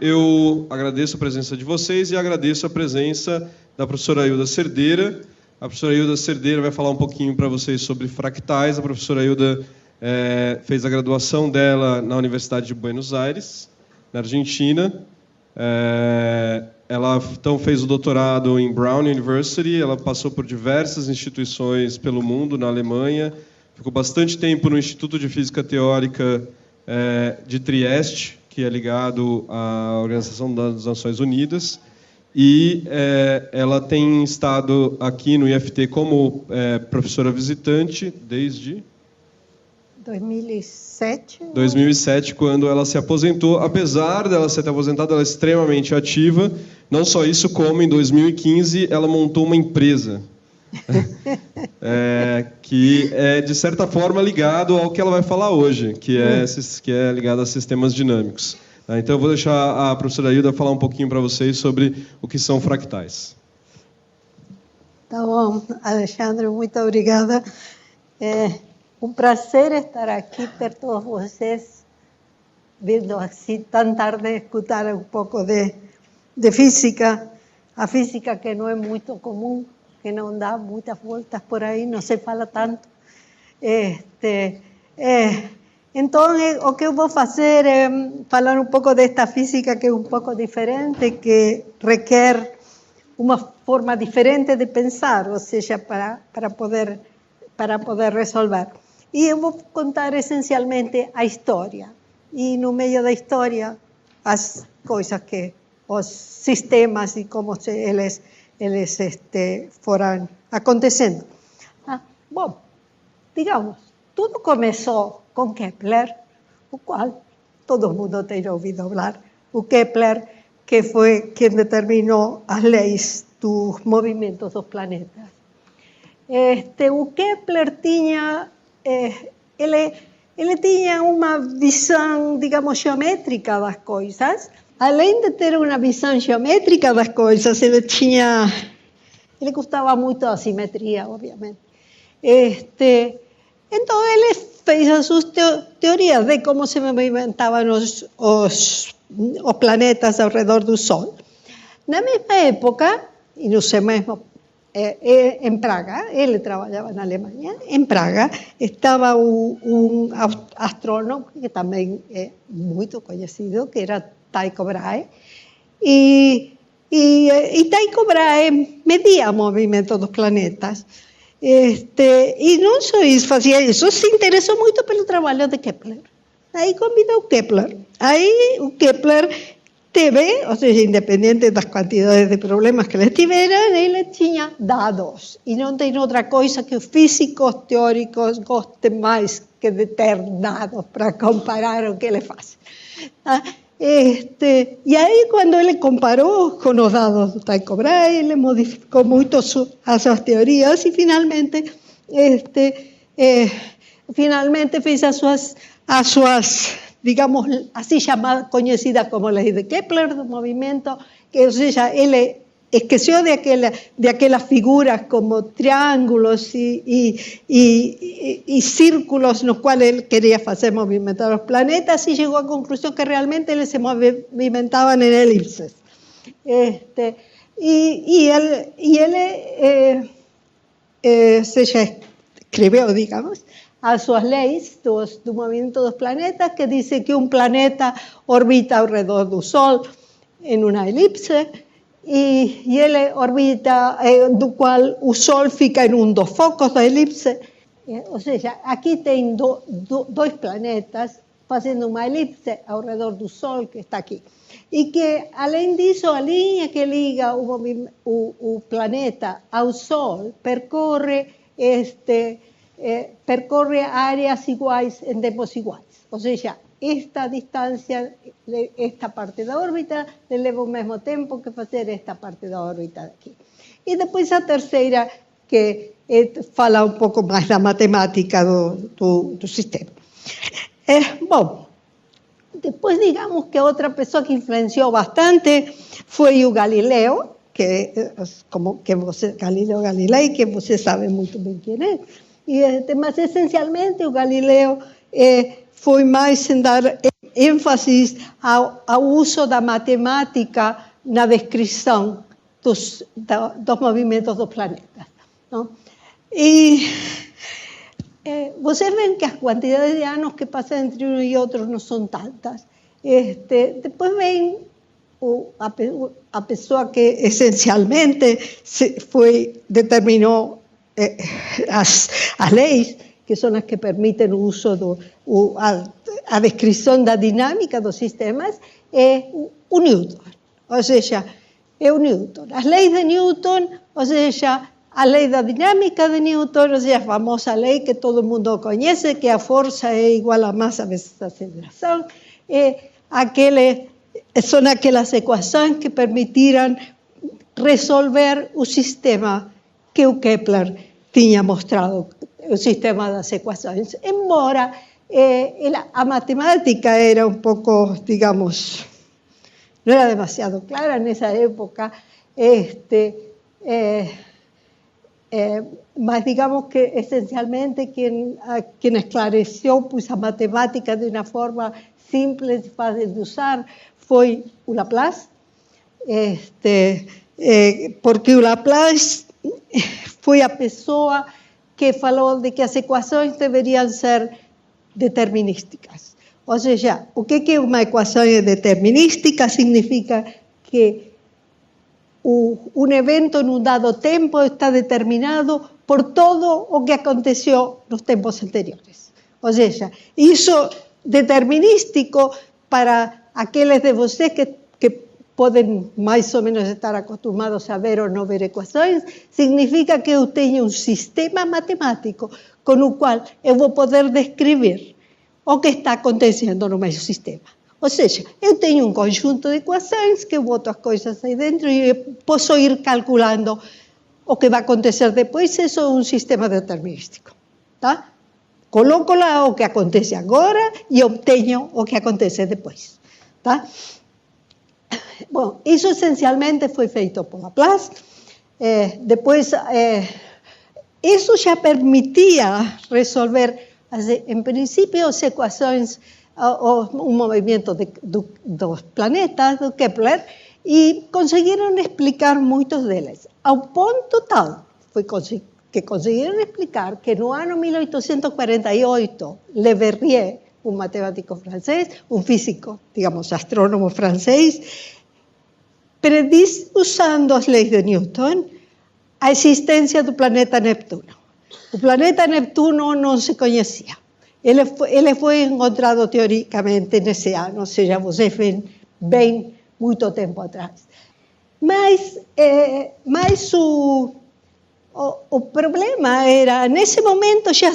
eu agradeço a presença de vocês e agradeço a presença da professora Hilda Cerdeira. A professora Hilda Cerdeira vai falar um pouquinho para vocês sobre fractais. A professora Hilda fez a graduação dela na Universidade de Buenos Aires, na Argentina. Ela então fez o doutorado em Brown University. Ela passou por diversas instituições pelo mundo, na Alemanha. Ficou bastante tempo no Instituto de Física Teórica de Trieste, que é ligado à Organização das Nações Unidas. E ela tem estado aqui no IFT como professora visitante desde 2007, quando ela se aposentou. Apesar dela ser aposentada, ela é extremamente ativa. Não só isso, como em 2015 ela montou uma empresa que é, de certa forma, ligado ao que ela vai falar hoje, que é ligado a sistemas dinâmicos. Então, eu vou deixar a professora Hilda falar um pouquinho para vocês sobre o que são fractais. Tá bom, Alexandre, muito obrigada. Um prazer estar aqui per todos vocês, vindo assim tão tarde escutar um pouco de física. A física que não é muito comum, que não dá muitas voltas por aí, não se fala tanto. Então, o que eu vou fazer é falar um pouco desta física que é um pouco diferente, que requer uma forma diferente de pensar, ou seja, para poder resolver. E eu vou contar essencialmente a história. E no meio da história, as coisas que os sistemas e como eles foram acontecendo. Bom, digamos, tudo começou com Kepler, o qual todo mundo tem ouvido falar. O Kepler, que foi quem determinou as leis dos movimentos dos planetas. O Kepler tinha, ele tinha uma visão, digamos, geométrica das coisas. Além de ter uma visão geométrica das coisas, ele gostava muito da simetria, obviamente. Então, ele fez as suas teorias de como se movimentavam os planetas ao redor do Sol. Na mesma época, e no seu mesmo em Praga, ele trabalhava na Alemanha, em Praga estava um astrônomo que também é muito conhecido, que era Tycho Brahe, e Tycho Brahe media o movimento dos planetas. E não só isso, fazia isso, se interessou muito pelo trabalho de Kepler. Aí convidou o Kepler. Aí o Kepler teve, ou seja, independente das quantidades de problemas que eles tiveram, ele tinha dados. E não tem outra coisa que os físicos teóricos gostem mais que de ter dados para comparar o que ele faz. E aí, quando ele comparou com os dados do Tycho Brahe, ele modificou muito as suas teorias e finalmente fez as suas, digamos, assim chamadas, conhecidas como leis de Kepler do movimento, que, ou seja, ele esqueceu de aquelas figuras como triângulos e círculos nos quais ele queria fazer movimentar os planetas e chegou à conclusão que realmente eles se movimentavam em elipses. Seja, escreveu, digamos, as suas leis do movimento dos planetas, que dizem que planeta orbita ao redor do Sol em uma elipse, e ele orbita, do qual o Sol fica em dos focos da elipse. Ou seja, aqui tem dois planetas fazendo uma elipse ao redor do Sol, que está aqui. E que, além disso, a linha que liga o planeta ao Sol percorre áreas iguais em tempos iguais. Ou seja, esta distância, esta parte da órbita, leva o mesmo tempo que fazer esta parte da órbita aqui. E depois a terceira, que fala um pouco mais da matemática do sistema. Bom, depois digamos que outra pessoa que influenciou bastante foi o Galileu, Galileu Galilei, que você sabe muito bem quem é. Mas essencialmente o Galileu foi mais em dar ênfase ao uso da matemática na descrição dos movimentos dos planetas. Não? E vocês veem que as quantidades de anos que passam entre um e outro não são tantas. Depois vem a pessoa que essencialmente determinou as leis, que são as que permitem o uso a descrição da dinâmica dos sistemas, é o Newton. Ou seja, é o Newton. As leis de Newton, ou seja, a lei da dinâmica de Newton, ou seja, a famosa lei que todo mundo conhece, que a força é igual a massa vezes a aceleração, são aquelas equações que permitiram resolver o sistema que o Kepler tinha mostrado, o sistema das equações. Embora a matemática era um pouco, digamos, não era demasiado clara nessa época, mas digamos que essencialmente quem esclareceu pues, a matemática de uma forma simples e fácil de usar foi o Laplace, porque o Laplace foi a pessoa que falou de que as equações deveriam ser determinísticas. Ou seja, o que é uma equação determinística? Significa que um evento num dado tempo está determinado por todo o que aconteceu nos tempos anteriores. Ou seja, isso determinístico para aqueles de vocês que podem mais ou menos estar acostumados a ver ou não ver equações, significa que eu tenho um sistema matemático com o qual eu vou poder descrever o que está acontecendo no meu sistema. Ou seja, eu tenho um conjunto de equações que eu boto as coisas aí dentro e posso ir calculando o que vai acontecer depois. Isso é um sistema determinístico. Tá? Coloco lá o que acontece agora e obtenho o que acontece depois. Tá? Bom, isso essencialmente foi feito por Laplace. Depois, isso já permitia resolver, em princípio, as equações, o movimento dos planetas, do Kepler, e conseguiram explicar muitos deles. Ao ponto tal que conseguiram explicar que no ano 1848, Le Verrier, um matemático francês, um físico, digamos, astrônomo francês, prediz, usando as leis de Newton, a existência do planeta Neptuno. O planeta Neptuno não se conhecia. Ele foi encontrado teoricamente nesse ano, ou seja, vocês veem bem muito tempo atrás. Mas o problema era, nesse momento, já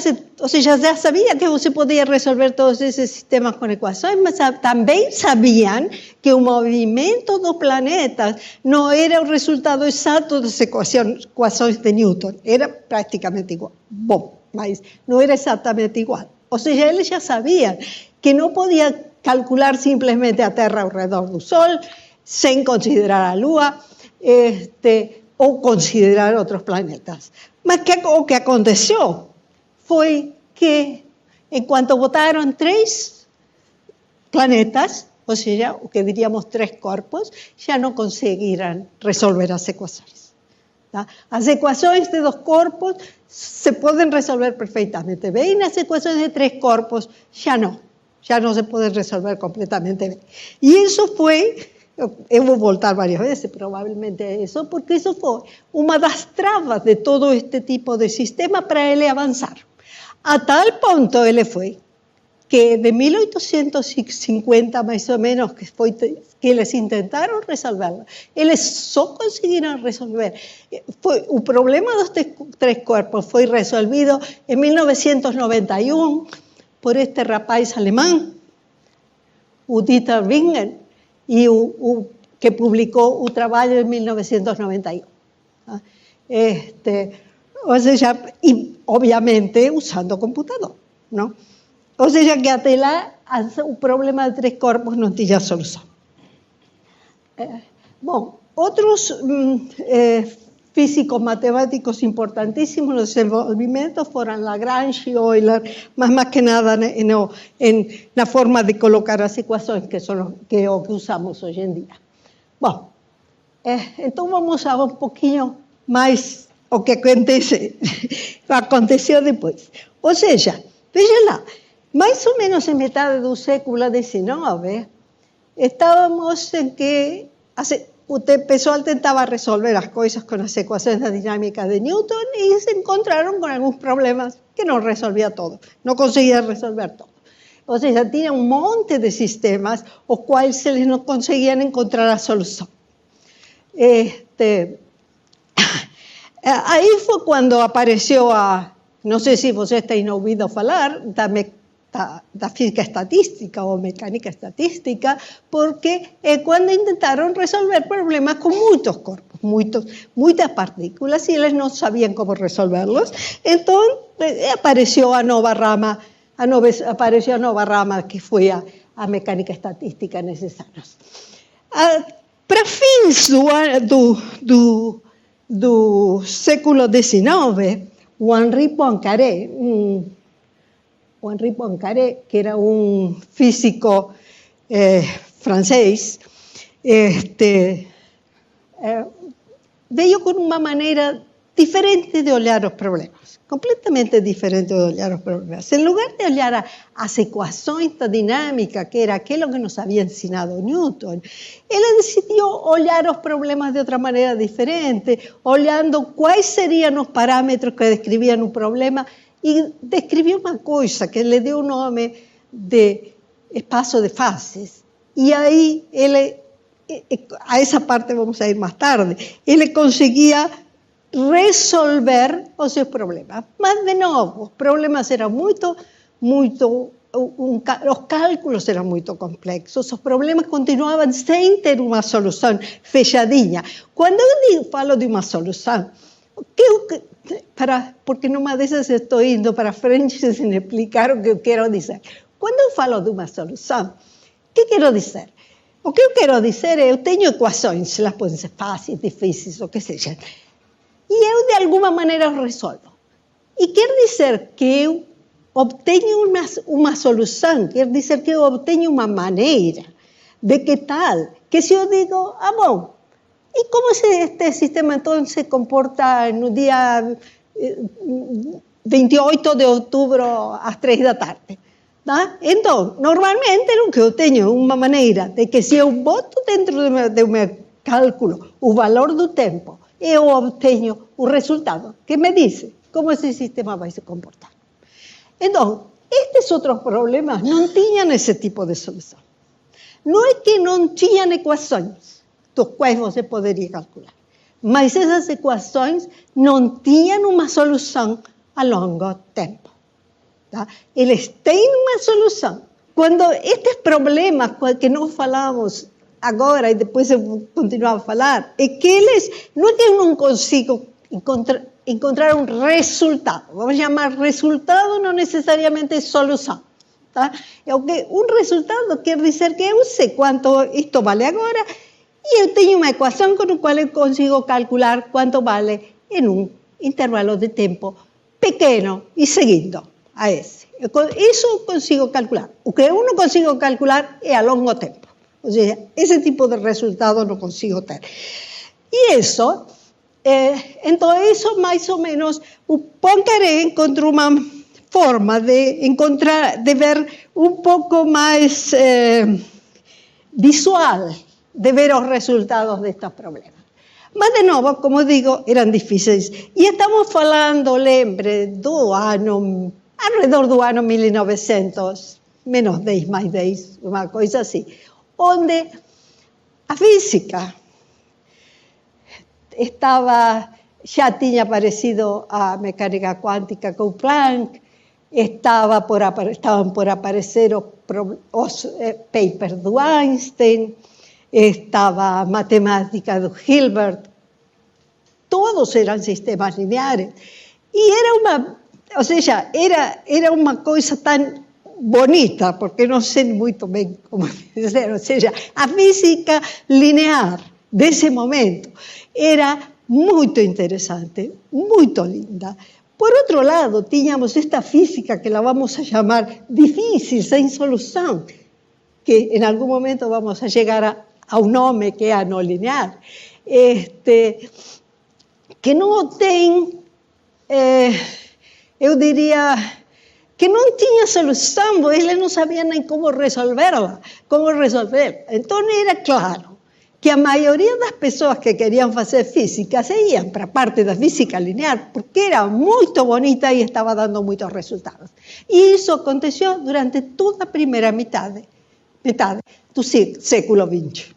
sabia que você podia resolver todos esses sistemas com equações, mas também sabiam que o movimento dos planetas não era o resultado exato das equações de Newton, era praticamente igual. Bom, mas não era exatamente igual. Ou seja, eles já sabiam que não podia calcular simplesmente a Terra ao redor do Sol, sem considerar a Lua, ou considerar outros planetas. Mas o que aconteceu foi que, enquanto botaram 3 planetas, ou seja, o que diríamos 3 corpos, já não conseguiram resolver as equações. Tá? As equações de 2 corpos se podem resolver perfeitamente bem, as equações de 3 corpos já não se podem resolver completamente bem. E isso foi, eu vou voltar várias vezes, provavelmente é isso, porque isso foi uma das travas de todo este tipo de sistema para ele avançar. A tal ponto ele foi que de 1850, mais ou menos, que eles tentaram resolverlo, eles só conseguiram resolver. O problema dos 3 corpos foi resolvido em 1991 por este rapaz alemão, o Dieter Wingen, e o que publicou o trabalho em 1991. Ou seja, e obviamente usando computador, não? Ou seja, que até lá o problema de 3 corpos não tinha solução. Bom, outros físicos matemáticos importantísimos los desenvolvimentos fueron Lagrange y Euler, más que nada en la forma de colocar las ecuaciones que son que usamos hoy en día. Bueno, entonces vamos a un poquito más o que aconteceu depois. Ou seja, veja lá, mais ou menos em metade do século XIX, estávamos em que o pessoal tentava resolver as coisas com as equações da dinâmica de Newton e se encontraram com alguns problemas que não resolvia todo, não conseguia resolver todo. Ou seja, tinha um monte de sistemas os quais eles não conseguiam encontrar a solução. Aí foi quando apareceu não sei se vocês têm ouvido falar da física estatística ou mecânica estatística, porque é quando tentaram resolver problemas com muitos corpos, muitas partículas, e eles não sabiam como resolvê-los. Então, apareceu a nova rama que foi a mecânica estatística nesses anos. Para fins do século XIX, o Henri Poincaré, que era um físico francês, veio com uma maneira diferente de olhar os problemas, completamente diferente de olhar os problemas. Em lugar de olhar as equações da dinâmica, que era aquilo que nos havia ensinado Newton, ele decidiu olhar os problemas de outra maneira diferente, olhando quais seriam os parâmetros que descreviam o problema, e descreviu uma coisa que lhe deu o nome de espaço de fases. E aí, a essa parte vamos a ir mais tarde, ele conseguia resolver os seus problemas. Mas, de novo, os problemas eram os cálculos eram muito complexos, os problemas continuavam sem ter uma solução fechadinha. Quando eu falo de uma solução, porque numa dessas estou indo para frente sem explicar o que eu quero dizer. Quando eu falo de uma solução, o que quero dizer? O que eu quero dizer é, eu tenho equações, elas podem ser fáceis, difíceis, o que seja, e eu de alguma maneira resolvo. E quer dizer que eu obtenho uma solução, quer dizer que eu obtenho uma maneira de que tal, que se eu digo, bom, e como este sistema então se comporta no dia 28 de outubro às 3 da tarde? Tá? Então, normalmente o que eu tenho é uma maneira de que se eu boto dentro do meu cálculo o valor do tempo, eu obtenho o resultado que me diz como esse sistema vai se comportar. Então, estes outros problemas não tinham esse tipo de solução. Não é que não tinham equações dos quais você poderia calcular, mas essas equações não tinham uma solução a longo tempo. Tá? Eles têm uma solução. Quando estes problemas que nós falamos agora, e depois eu vou continuar a falar, é que eles, não é que eu não consigo encontrar um resultado. Vamos chamar resultado, não necessariamente solução. Tá? Um resultado quer dizer que eu sei quanto isto vale agora e eu tenho uma equação com a qual eu consigo calcular quanto vale em um intervalo de tempo pequeno e seguindo a esse. Isso eu consigo calcular. O que eu não consigo calcular é a longo tempo. Ou seja, esse tipo de resultado não consigo ter. E isso, então isso mais ou menos, o Poincaré encontrou uma forma de ver um pouco mais visual, de ver os resultados destes problemas. Mas, de novo, como digo, eram difíceis. E estamos falando, lembre, alrededor do ano 1900, menos 10, mais 10, uma coisa assim, onde a física já tinha aparecido a mecânica quântica com Planck, estavam por aparecer os papers do Einstein, estava a matemática do Hilbert, todos eram sistemas lineares. E era uma coisa tão bonita, porque não sei muito bem como dizer, ou seja, a física linear desse momento era muito interessante, muito linda. Por outro lado, tínhamos esta física que la vamos a chamar difícil, sem solução, que em algum momento vamos a chegar a um nome que é a não linear, que não tem, eu diria, que não tinha solução, eles não sabiam nem como resolverla, Então era claro que a maioria das pessoas que queriam fazer física se iam para a parte da física linear, porque era muito bonita e estava dando muitos resultados. E isso aconteceu durante toda a primeira metade do século XX.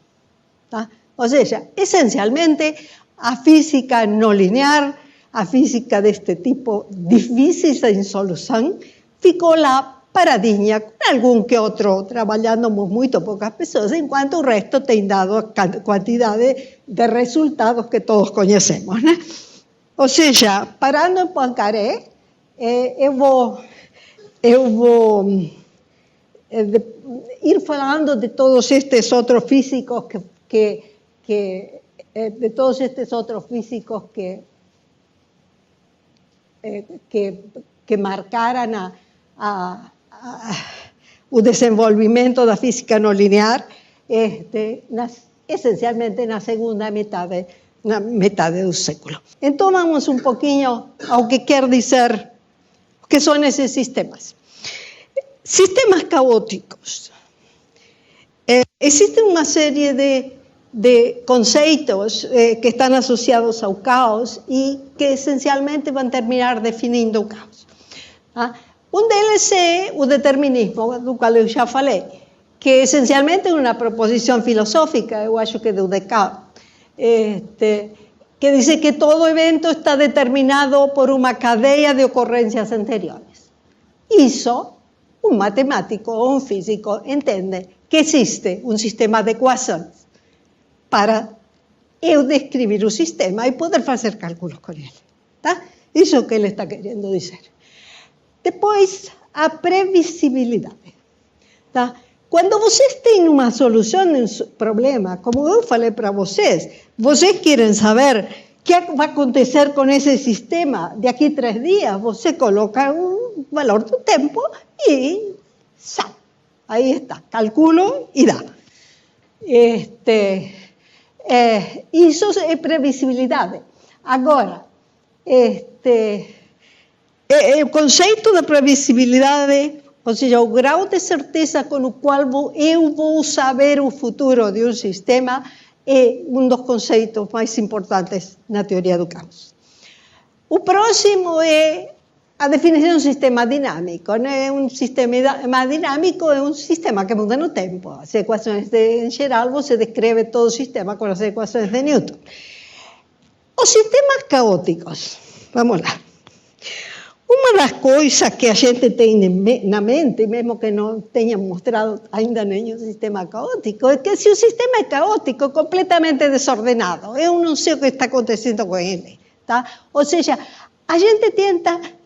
Tá? Ou seja, essencialmente, a física não linear, a física deste tipo difícil, sem solução, ficou lá paradinha, com algum que outro, trabalhando muito poucas pessoas, enquanto o resto tem dado a quantidade de resultados que todos conhecemos, né? Ou seja, parando em Poincaré, eu vou ir falando de todos estes outros físicos que marcaram o desenvolvimento da física não linear, essencialmente na segunda metade do século. Então vamos um pouquinho ao que quer dizer, o que são esses sistemas. Sistemas caóticos. Existe uma série de conceitos que estão associados ao caos e que essencialmente vão terminar definindo o caos. Um deles é o determinismo, do qual eu já falei, que essencialmente é uma proposição filosófica, eu acho que é do Descartes, que diz que todo evento está determinado por uma cadeia de ocorrências anteriores. Isso, um matemático ou um físico entende que existe um sistema de equações para eu descrever o sistema e poder fazer cálculos com ele. Tá? Isso é o que ele está querendo dizer. Depois, a previsibilidade. Tá? Quando vocês têm uma solução de um problema, como eu falei para vocês querem saber o que vai acontecer com esse sistema daqui a 3 dias, você coloca um valor do tempo e sabe. Aí está, calculo e dá. Isso é previsibilidade. Agora, o conceito de previsibilidade, ou seja, o grau de certeza com o qual eu vou saber o futuro de um sistema, é um dos conceitos mais importantes na teoria do caos. O próximo é a definição de um sistema dinâmico. Né? Um sistema dinâmico é um sistema que muda no tempo. As equações em geral, você descreve todo o sistema com as equações de Newton. Os sistemas caóticos, vamos lá. Uma das coisas que a gente tem na mente, mesmo que não tenha mostrado ainda nenhum sistema caótico, é que se o sistema é caótico, completamente desordenado, eu não sei o que está acontecendo com ele. Tá? Ou seja, a gente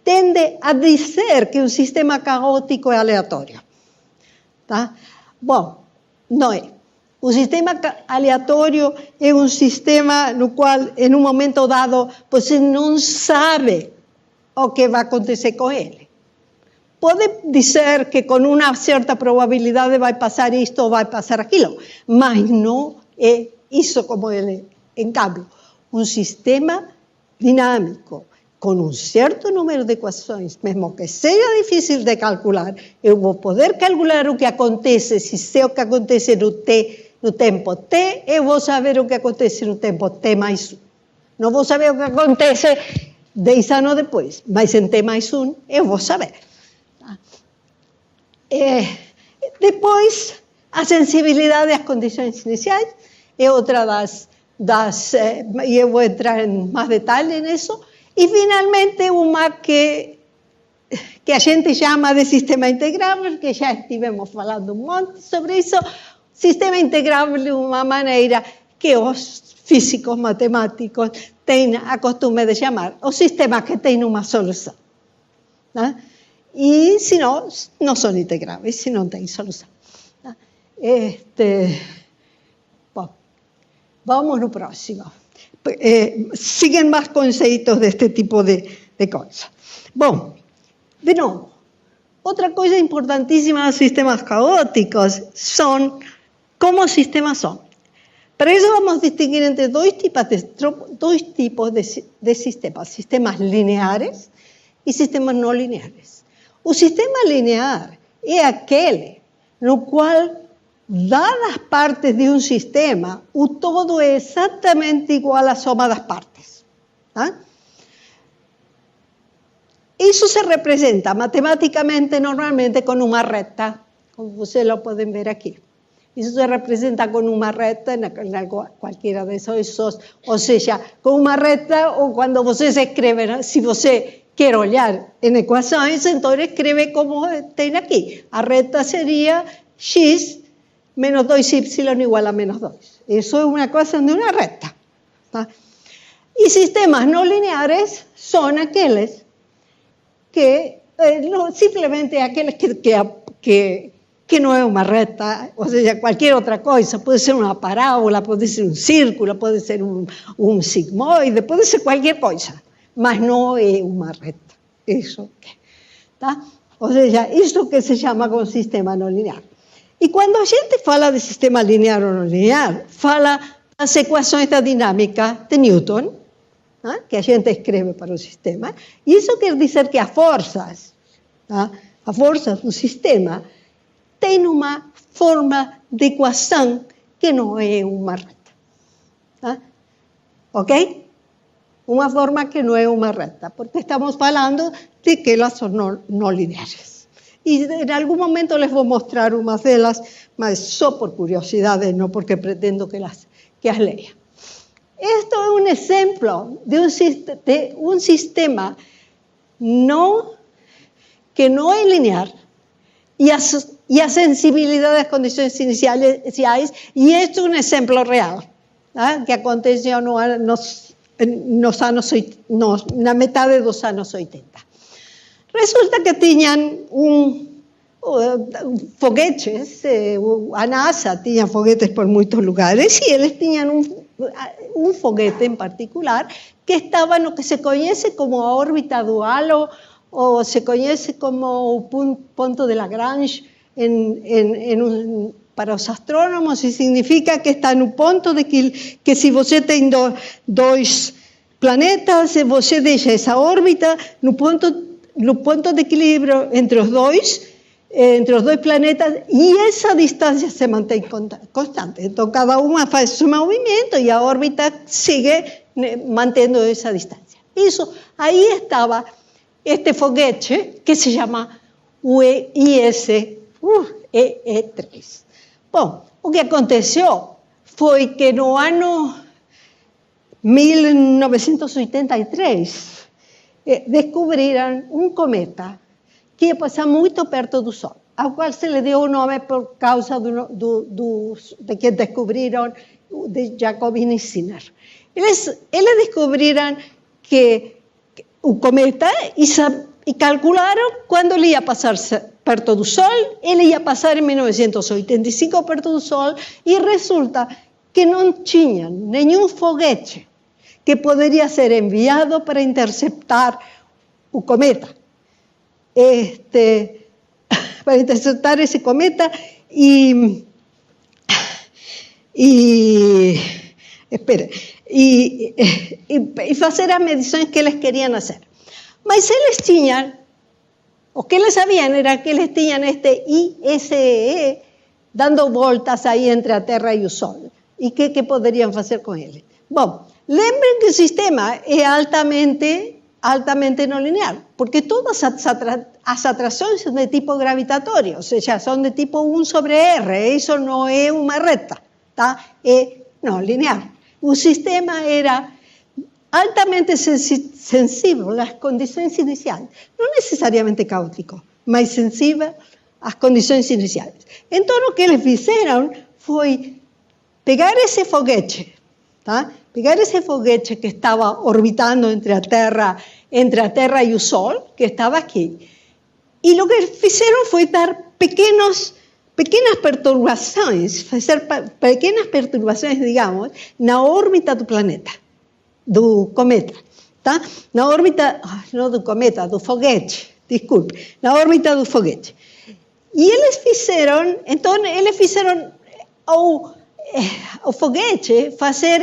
tende a dizer que um sistema caótico é aleatório. Tá? Bom, não é. O sistema aleatório é um sistema no qual, em um momento dado, você não sabe o que vai acontecer com ele. Pode dizer que com uma certa probabilidade vai passar isto ou vai passar aquilo, mas não é isso como ele é. Em cambio, um sistema dinâmico, com um certo número de equações, mesmo que seja difícil de calcular, eu vou poder calcular o que acontece, se sei o que acontece no tempo t, eu vou saber o que acontece no tempo t mais 1. Não vou saber o que acontece 10 anos depois, mas em t mais 1 eu vou saber. Depois, a sensibilidade às condições iniciais é outra e eu vou entrar em mais detalhe nisso. E, finalmente, uma que a gente chama de sistema integrável, que já estivemos falando um monte sobre isso. Sistema integrável é uma maneira que os físicos matemáticos têm a costume de chamar os sistemas que têm uma solução. Né? E, se não são integráveis, se não têm solução. Né? Bom, vamos no próximo. siguen más conceptos de este tipo de cosas. Bueno, de nuevo, otra cosa importantísima de los sistemas caóticos son cómo sistemas son. Para eso vamos a distinguir entre dos tipos de sistemas, sistemas lineares y sistemas no lineares. Un sistema linear es aquel en el cual, dadas partes de un sistema, o todo es exactamente igual a la suma de las partes. ¿Ah? Eso se representa matemáticamente normalmente con una recta, como ustedes lo pueden ver aquí. Eso se representa con una recta en cualquiera de esos, o sea, con una recta o cuando ustedes escriben, si usted quiere olhar en ecuaciones, entonces escribe como tiene aquí. La recta sería x menos 2y igual a menos 2. Eso es una ecuación de una recta. ¿Tá? Y sistemas no lineares son aquellos que simplemente aquellos que no es una recta, o sea, cualquier otra cosa, puede ser una parábola, puede ser un círculo, puede ser un sigmoide, puede ser cualquier cosa, mas no es una recta. Eso, ¿tá? O sea, eso que se llama con sistema no linear. E quando a gente fala de sistema linear ou não linear, fala das equações da dinâmica de Newton, né, que a gente escreve para o sistema, e isso quer dizer que as forças do sistema têm uma forma de equação que não é uma reta. Tá? Ok? Uma forma que não é uma reta, porque estamos falando de que elas são não lineares. Y en algún momento les voy a mostrar unas de ellas, mas solo por curiosidad, no porque pretendo que las lean. Esto es un ejemplo de un sistema que no es lineal y a sensibilidad de las condiciones iniciales, y esto es un ejemplo real, ¿eh? Que aconteció na metade dos anos 80. Resulta que tenían foguetes, a NASA tenía foguetes por muchos lugares, y ellos tenían un foguete en particular que estaba en lo que se conoce como órbita dual o se conoce como punto de Lagrange para los astrónomos, y significa que está en un punto de que si usted tiene dos planetas, usted deja esa órbita no punto de equilibrio entre los dos planetas, y esa distancia se mantiene constante. Entonces, cada uno hace su movimiento y la órbita sigue manteniendo esa distancia. Eso, ahí estaba este foguete que se llama IS-E3. Bueno, lo que aconteció fue que no año 1983 descubriram um cometa que ia passar muito perto do Sol, ao qual se lhe deu o nome por causa de que descobriram, de Jacobin e Sinner. Eles descobriram que o cometa e calcularam quando ele ia passar perto do Sol. Ele ia passar em 1985 perto do Sol, e resulta que não tinha nenhum foguete que poderia ser enviado para interceptar o cometa. Para interceptar esse cometa e fazer as medições que eles queriam fazer. Mas eles tinham, o que eles sabiam era que eles tinham este IS-E dando voltas aí entre a Terra e o Sol. E que poderiam fazer com ele? Bom, lembren que el sistema es altamente no lineal, porque todas las atracciones son de tipo gravitatorio, o sea, son de tipo 1 sobre R, eso no es una recta, es no lineal. Un sistema era altamente sensible a las condiciones iniciales, no necesariamente caótico, mas sensible a las condiciones iniciales. Entonces, lo que les hicieron fue pegar ese foguete, pegar ese foguete que estaba orbitando entre la Tierra y el Sol, que estaba aquí, y lo que hicieron fue dar pequeñas perturbaciones, digamos, en la órbita del planeta. do cometa, tá? Na órbita, não do cometa, do foguete, desculpe, na órbita do foguete. E eles fizeram ao foguete fazer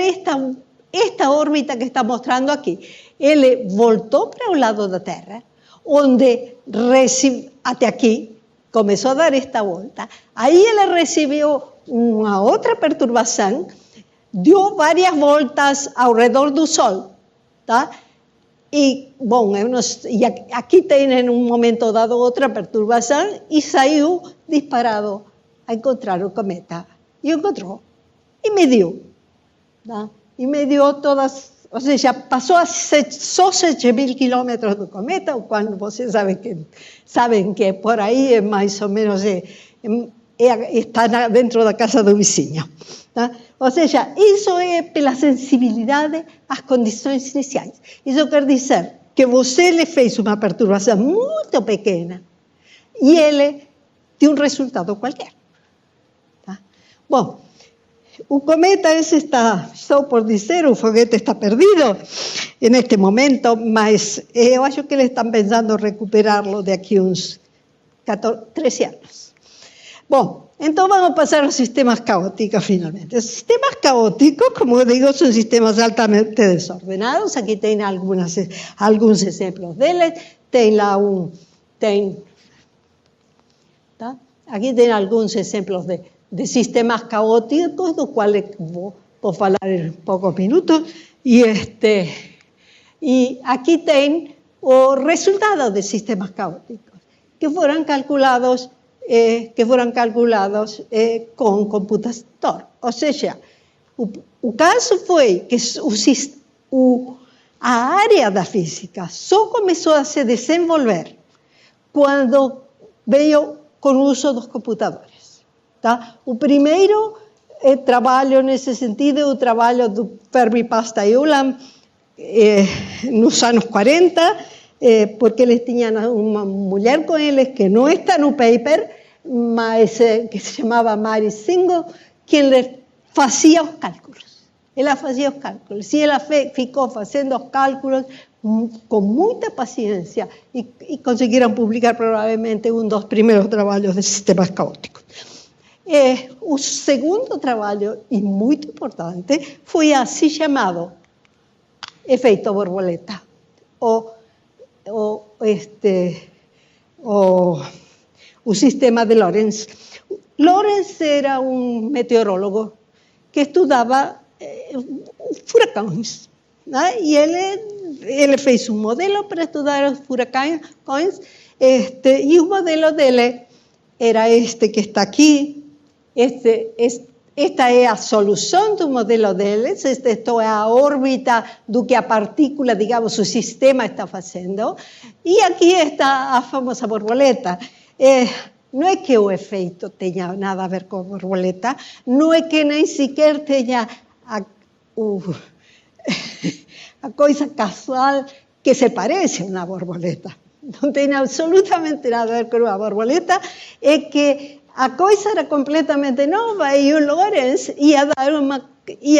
esta órbita que está mostrando aqui. Ele voltou para o lado da Terra, onde até aqui, começou a dar esta volta. Aí ele recebeu uma outra perturbação, deu várias voltas ao redor do Sol, tá? E, bom, aqui tem em um momento dado outra perturbação e saiu disparado a encontrar o cometa. E o encontrou. E mediu. Tá? E mediu todas, ou seja, passou a só 7.000 quilômetros do cometa, quando vocês sabem que por aí é mais ou menos está dentro da casa do vizinho. Tá? Ou seja, isso é pela sensibilidade às condições iniciais. Isso quer dizer que você lhe fez uma perturbação muito pequena e ele tem um resultado qualquer. Tá? Bom, o cometa está, só por dizer, o foguete está perdido neste momento, mas eu acho que eles estão pensando recuperá-lo daqui uns 13 anos. Bom, então vamos passar aos sistemas caóticos finalmente. Os sistemas caóticos, como digo, são sistemas altamente desordenados. Aqui tem alguns exemplos deles. Tem lá tá? Aqui tem alguns exemplos de sistemas caóticos, dos quais vou falar em poucos minutos. E aqui tem o resultado de sistemas caóticos, que foram calculados com computador. Ou seja, o caso foi que a área da física só começou a se desenvolver quando veio com o uso dos computadores. Tá? O primeiro trabalho nesse sentido é o trabalho do Fermi, Pasta e Ulam nos anos 40, porque eles tinham uma mulher com eles que não está no paper, mas que se chamava Mary Single, que lhe fazia os cálculos. Ela fazia os cálculos. E ela ficou fazendo os cálculos com muita paciência e conseguiram publicar provavelmente um dos primeiros trabalhos de sistemas caóticos. O segundo trabalho, e muito importante, foi assim chamado efeito borboleta, o sistema de Lorentz. Lorentz era um meteorólogo que estudava furacões, né? E ele fez um modelo para estudar os furacões, e o modelo dele era este que está aqui. Esta é a solução do modelo deles, esta é a órbita do que a partícula, digamos, o sistema está fazendo. E aqui está a famosa borboleta. Não é que o efeito tenha nada a ver com a borboleta, não é que nem sequer tenha a coisa casual que se parece a uma borboleta. Não tem absolutamente nada a ver com uma borboleta, é que a coisa era completamente nova e o Lorentz ia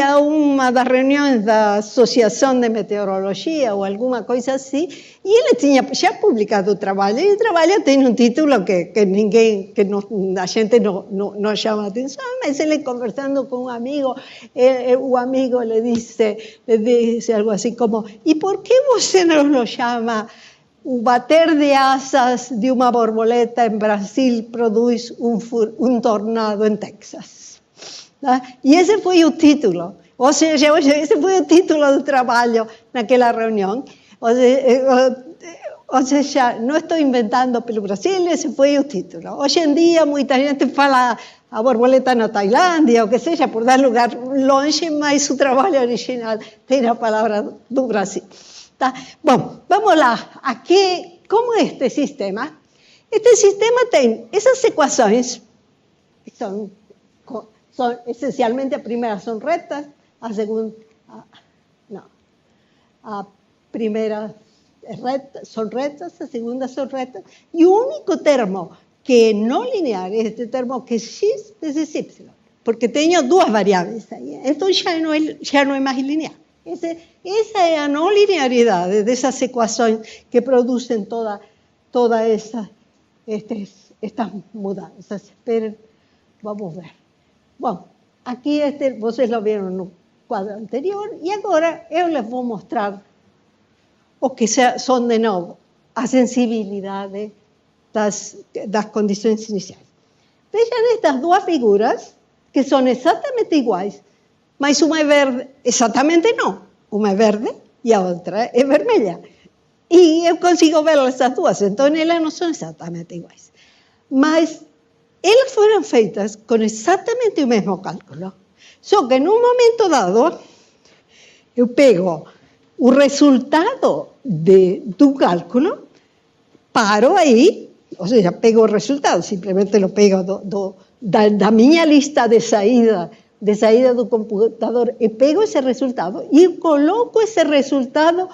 a uma das reuniões da Associação de Meteorologia ou alguma coisa assim, e ele tinha já publicado o trabalho, e o trabalho tem um título que a gente não chama atenção, mas ele conversando com um amigo, o amigo lhe disse algo assim como: e por que você não lo chama o bater de asas de uma borboleta em Brasil produz um tornado em Texas? Tá? E esse foi o título. Ou seja, esse foi o título do trabalho naquela reunião. Ou seja, não estou inventando pelo Brasil, esse foi o título. Hoje em dia, muita gente fala a borboleta na Tailândia, ou que seja, por dar lugar longe, mas o trabalho original tem a palavra do Brasil. Tá? Bom, vamos lá. Aqui, como é este sistema? Este sistema tem essas equações, que são essencialmente, a primeira são retas, a segunda, a primeira são retas, a segunda são retas, e o único termo que é não linear é este termo que é x vezes y, porque tenho duas variáveis aí, então já não é mais linear. Esa es la no linealidad de esas ecuaciones que producen todas estas mudanzas. Esperen, vamos a ver. Bueno, aquí vocês lo vieron no quadro anterior e agora eu les vou mostrar o que son de novo a sensibilidade das condições iniciais. Vejam estas duas figuras que são exatamente iguais, mas uma é verde, exatamente não, uma é verde e a outra é vermelha. E eu consigo ver essas duas, então elas não são exatamente iguais. Mas elas foram feitas com exatamente o mesmo cálculo. Só que num momento dado, eu pego o resultado do cálculo, paro aí, ou seja, pego o resultado, simplesmente lo pego da minha lista de saída do computador, e pego esse resultado e coloco esse resultado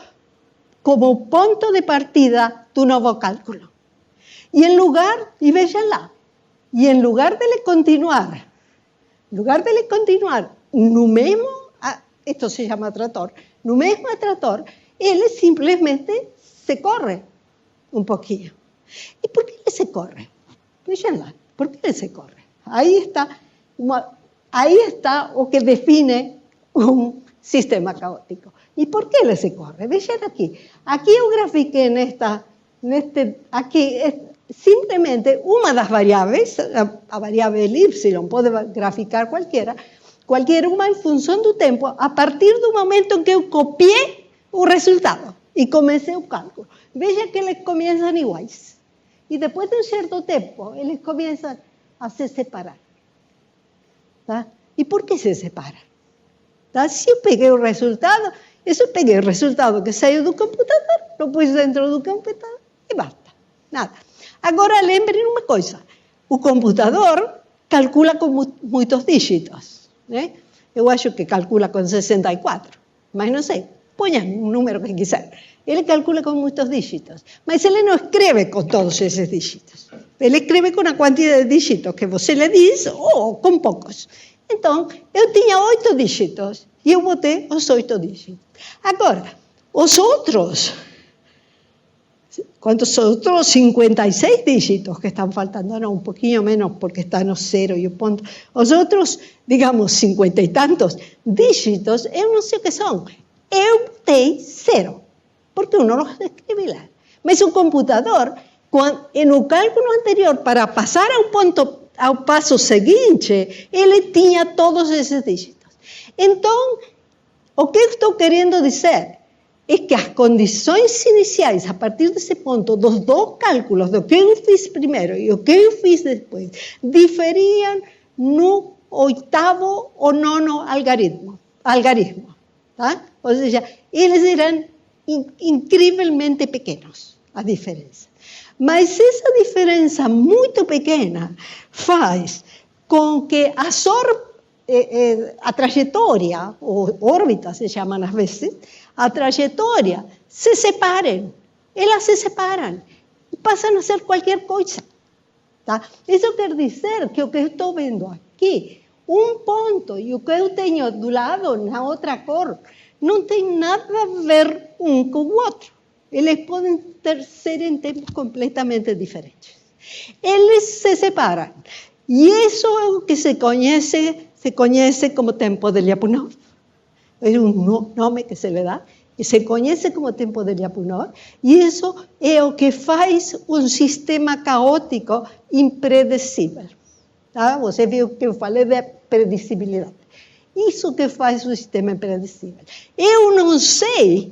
como ponto de partida do novo cálculo. E vejam lá, e em lugar de ele continuar no mesmo, isto se chama trator, no mesmo trator, ele simplesmente se corre um pouquinho. E por que ele se corre? Vejam lá, por que ele se corre? Aí está o que define um sistema caótico. E por que ele se corre? Vejam aqui. Aqui eu grafiquei aqui simplesmente uma das variáveis, a variável y, pode graficar qualquer uma em função do tempo, a partir do momento em que eu copiei o resultado e comecei o cálculo. Veja que eles começam iguais. E depois de um certo tempo, eles começam a se separar. Tá? E por que se separam? Tá? Se eu peguei o resultado que saiu do computador, lo pus dentro do computador e basta. Nada. Agora, lembrem uma coisa. O computador calcula com muitos dígitos. Né? Eu acho que calcula com 64, mas não sei. Ponha um número que quiser. Ele calcula com muitos dígitos, mas ele não escreve com todos esses dígitos. Ele escreve com a quantidade de dígitos que você lhe diz, ou com poucos. Então, eu tinha 8 dígitos e eu botei os 8 dígitos. Agora, os outros, quantos outros 56 dígitos que estão faltando? Não, um pouquinho menos porque está no zero e o ponto. Os outros, digamos, 50 e tantos dígitos, eu não sei o que são. Eu botei 0, porque eu não os escrevi lá. Mas o computador, no cálculo anterior, para passar ao passo seguinte, ele tinha todos esses dígitos. Então, o que eu estou querendo dizer é que as condições iniciais, a partir desse ponto, dos dois cálculos, do que eu fiz primeiro e o que eu fiz depois, diferiam no 8º ou 9º algarismo. Tá? Ou seja, eles eram incrivelmente pequenos, a diferença. Mas essa diferença muito pequena faz com que a trajetória, ou órbita se chamam às vezes, a trajetória se separem. Elas se separam e passam a ser qualquer coisa. Tá? Isso quer dizer que o que eu estou vendo aqui, um ponto e o que eu tenho do lado, na outra cor, não tem nada a ver um com o outro. Eles podem ser em tempos completamente diferentes. Eles se separam. E isso é o que se conhece como tempo de Lyapunov. É um nome que se lhe dá. E se conhece como tempo de Lyapunov. E isso é o que faz um sistema caótico impredecível. Tá? Você viu que eu falei de predicibilidade. Isso que faz o sistema impredecível. Eu não sei,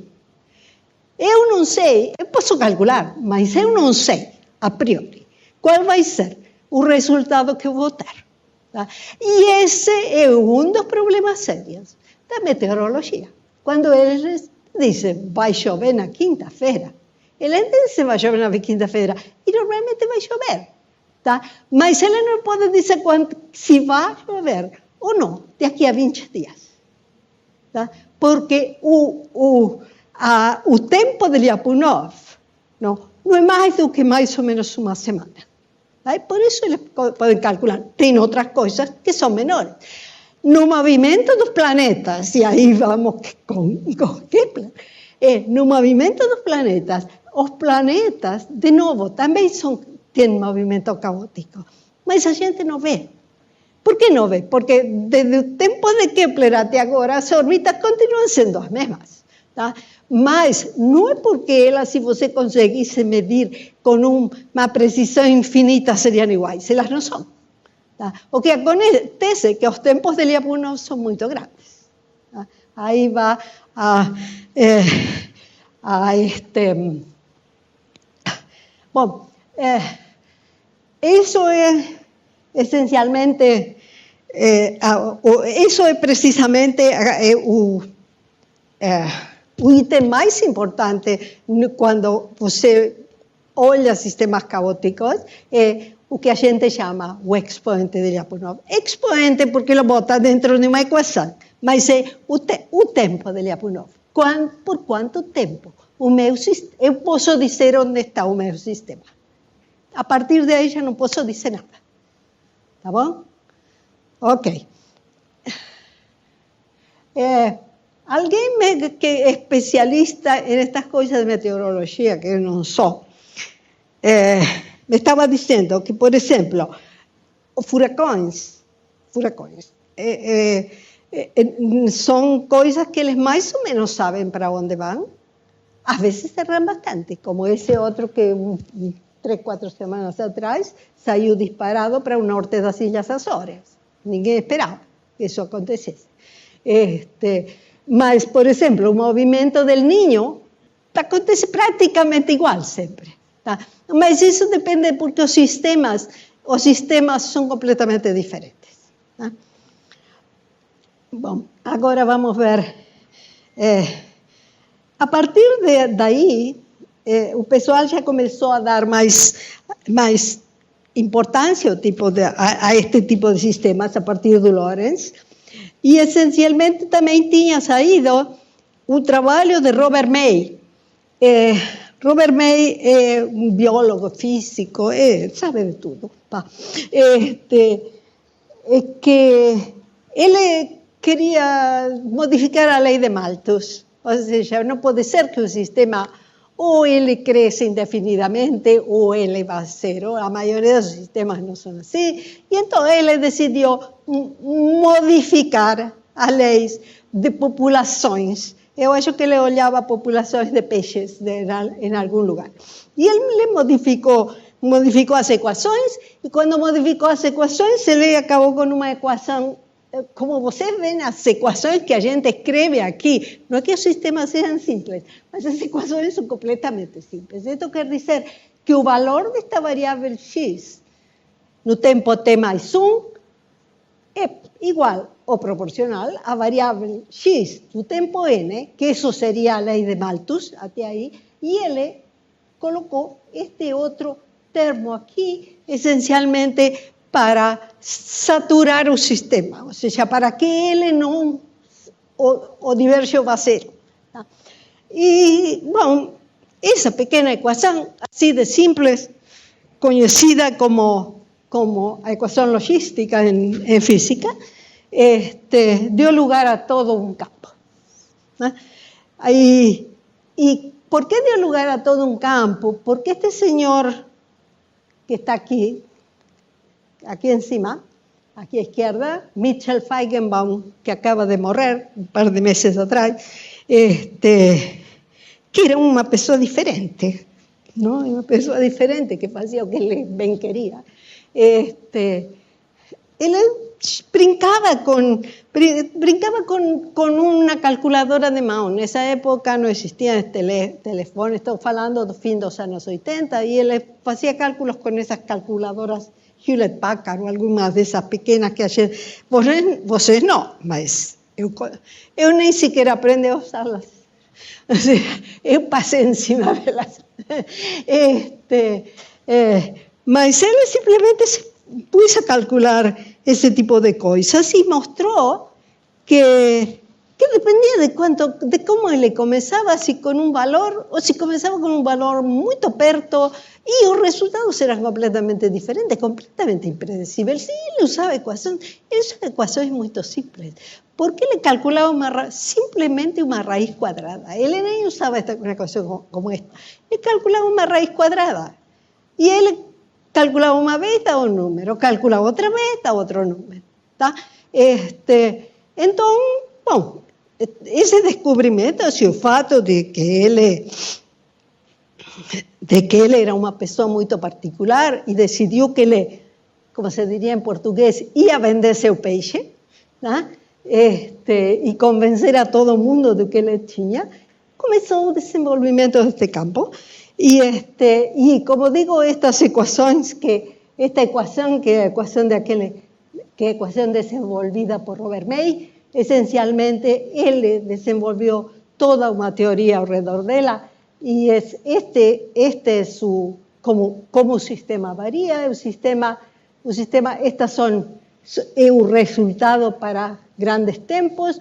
eu posso calcular, mas eu não sei, a priori, qual vai ser o resultado que eu vou ter. Tá? E esse é um dos problemas sérios da meteorologia. Quando eles dizem, vai chover na quinta-feira, eles dizem, vai chover na quinta-feira, e normalmente vai chover. Tá? Mas ele não pode dizer se vai chover ou não, daqui a 20 dias. Tá? Porque o tempo de Lyapunov não é mais do que mais ou menos uma semana. Tá? Por isso eles podem calcular. Tem outras coisas que são menores. no movimento dos planetas, e aí vamos com Kepler, no movimento dos planetas, os planetas, de novo, também têm movimento caótico, mas a gente não vê. Por que não vê? Porque desde o tempo de Kepler até agora, as órbitas continuam sendo as mesmas. Tá? Mas não é porque elas, se você conseguisse medir com uma precisão infinita, seriam iguais. Elas não são. Tá? O que acontece é que os tempos de Lyapunov são muito grandes. Tá? Aí vai Bom, isso é essencialmente, isso é precisamente o item mais importante quando você olha sistemas caóticos, é o que a gente chama o expoente de Lyapunov. Expoente porque lo bota dentro de uma equação, mas é o tempo de Lyapunov. Por quanto tempo? Eu posso dizer onde está o meu sistema. A partir de aí já não posso dizer nada. Tá bom? Ok. Alguém que é especialista em estas coisas de meteorologia, que eu não sou, me estava dizendo que, por exemplo, furacões são coisas que eles mais ou menos sabem para onde vão. Às vezes erram bastante, como esse outro que 3, 4 semanas atrás saiu disparado para o norte das Ilhas Açores. Ninguém esperava que isso acontecesse. Mas, por exemplo, o movimento do Niño acontece praticamente igual sempre. Tá? Mas isso depende porque os sistemas são completamente diferentes. Tá? Bom, agora vamos ver. A partir daí, o pessoal já começou a dar mais importância a este tipo de sistemas a partir do Lorentz. E, essencialmente, também tinha saído o trabalho de Robert May. Robert May é um biólogo físico, sabe de tudo. Que ele queria modificar a lei de Malthus. Ou seja, não pode ser que o sistema ou ele cresce indefinidamente ou ele vai a zero. A maioria dos sistemas não são assim. E então ele decidiu modificar as leis de populações. Eu acho que ele olhava populações de peixes em algum lugar. E ele modificou as equações, e quando modificou as equações, ele acabou com uma equação. Como vocês veem, as equações que a gente escreve aqui, não é que os sistemas sejam simples, mas as equações são completamente simples. Isso quer dizer que o valor desta variável x no tempo t mais 1 é igual ou proporcional à variável x no tempo n, que isso seria a lei de Malthus, até aí, e ele colocou este outro termo aqui, essencialmente para saturar o sistema, ou seja, para que ele não o diverja vá a zero. Tá? E, bom, essa pequena equação, assim de simples, conhecida como a equação logística em física, deu lugar a todo um campo. Né? E por que deu lugar a todo um campo? Porque este senhor que está aqui em cima, aqui à esquerda, Mitchell Feigenbaum, que acaba de morrer um par de meses atrás, que era uma pessoa diferente, não? Uma pessoa diferente que fazia o que ele bem queria. Ele brincava com uma calculadora de mão. Nessa época não existia telefone, estou falando do fim dos anos 80, e ele fazia cálculos com essas calculadoras Hewlett Packard ou algumas dessas pequenas que a gente... Vocês não, mas eu nem sequer aprendi a usá-las. Eu passei em cima delas. Mas ele simplesmente se pôs a calcular esse tipo de coisas e mostrou que que dependía de cómo ele começava, se com um valor ou se começava com um valor muito perto, e os resultados eram completamente diferentes, completamente impredecíveis. Se ele usava equações muito simples, porque ele calculava simplesmente uma raiz quadrada. Ele nem usava uma equação como esta. Ele calculava uma raiz quadrada. E ele calculava uma vez, dava um número, calculava outra vez, dava outro número. Tá? Então, bom, esse descobrimento, assim, o fato de que ele era uma pessoa muito particular e decidiu que ele, como se diria em português, ia vender seu peixe, tá? E convencer a todo mundo do que ele tinha, começou o desenvolvimento deste campo. E como digo, estas equações, esta equação, que é a equação que é a equação desenvolvida por Robert May, essencialmente ele desenvolveu toda uma teoria ao redor dela, e este é como o sistema varia, o sistema é o resultado para grandes tempos,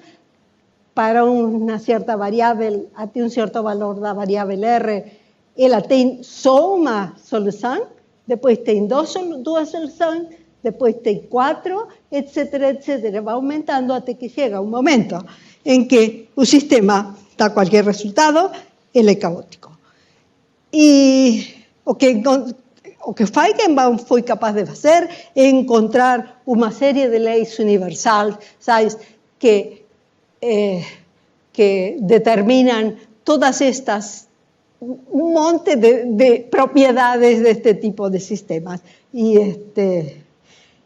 para uma certa variável, até um certo valor da variável R, ela tem só uma solução, depois tem duas soluções, depois tem 4, etc., etc. Vai aumentando até que chega um momento em que o sistema dá qualquer resultado, ele é caótico. E o que Feigenbaum foi capaz de fazer é encontrar uma série de leis universais que determinam todas estas, um monte de propriedades deste tipo de sistemas. E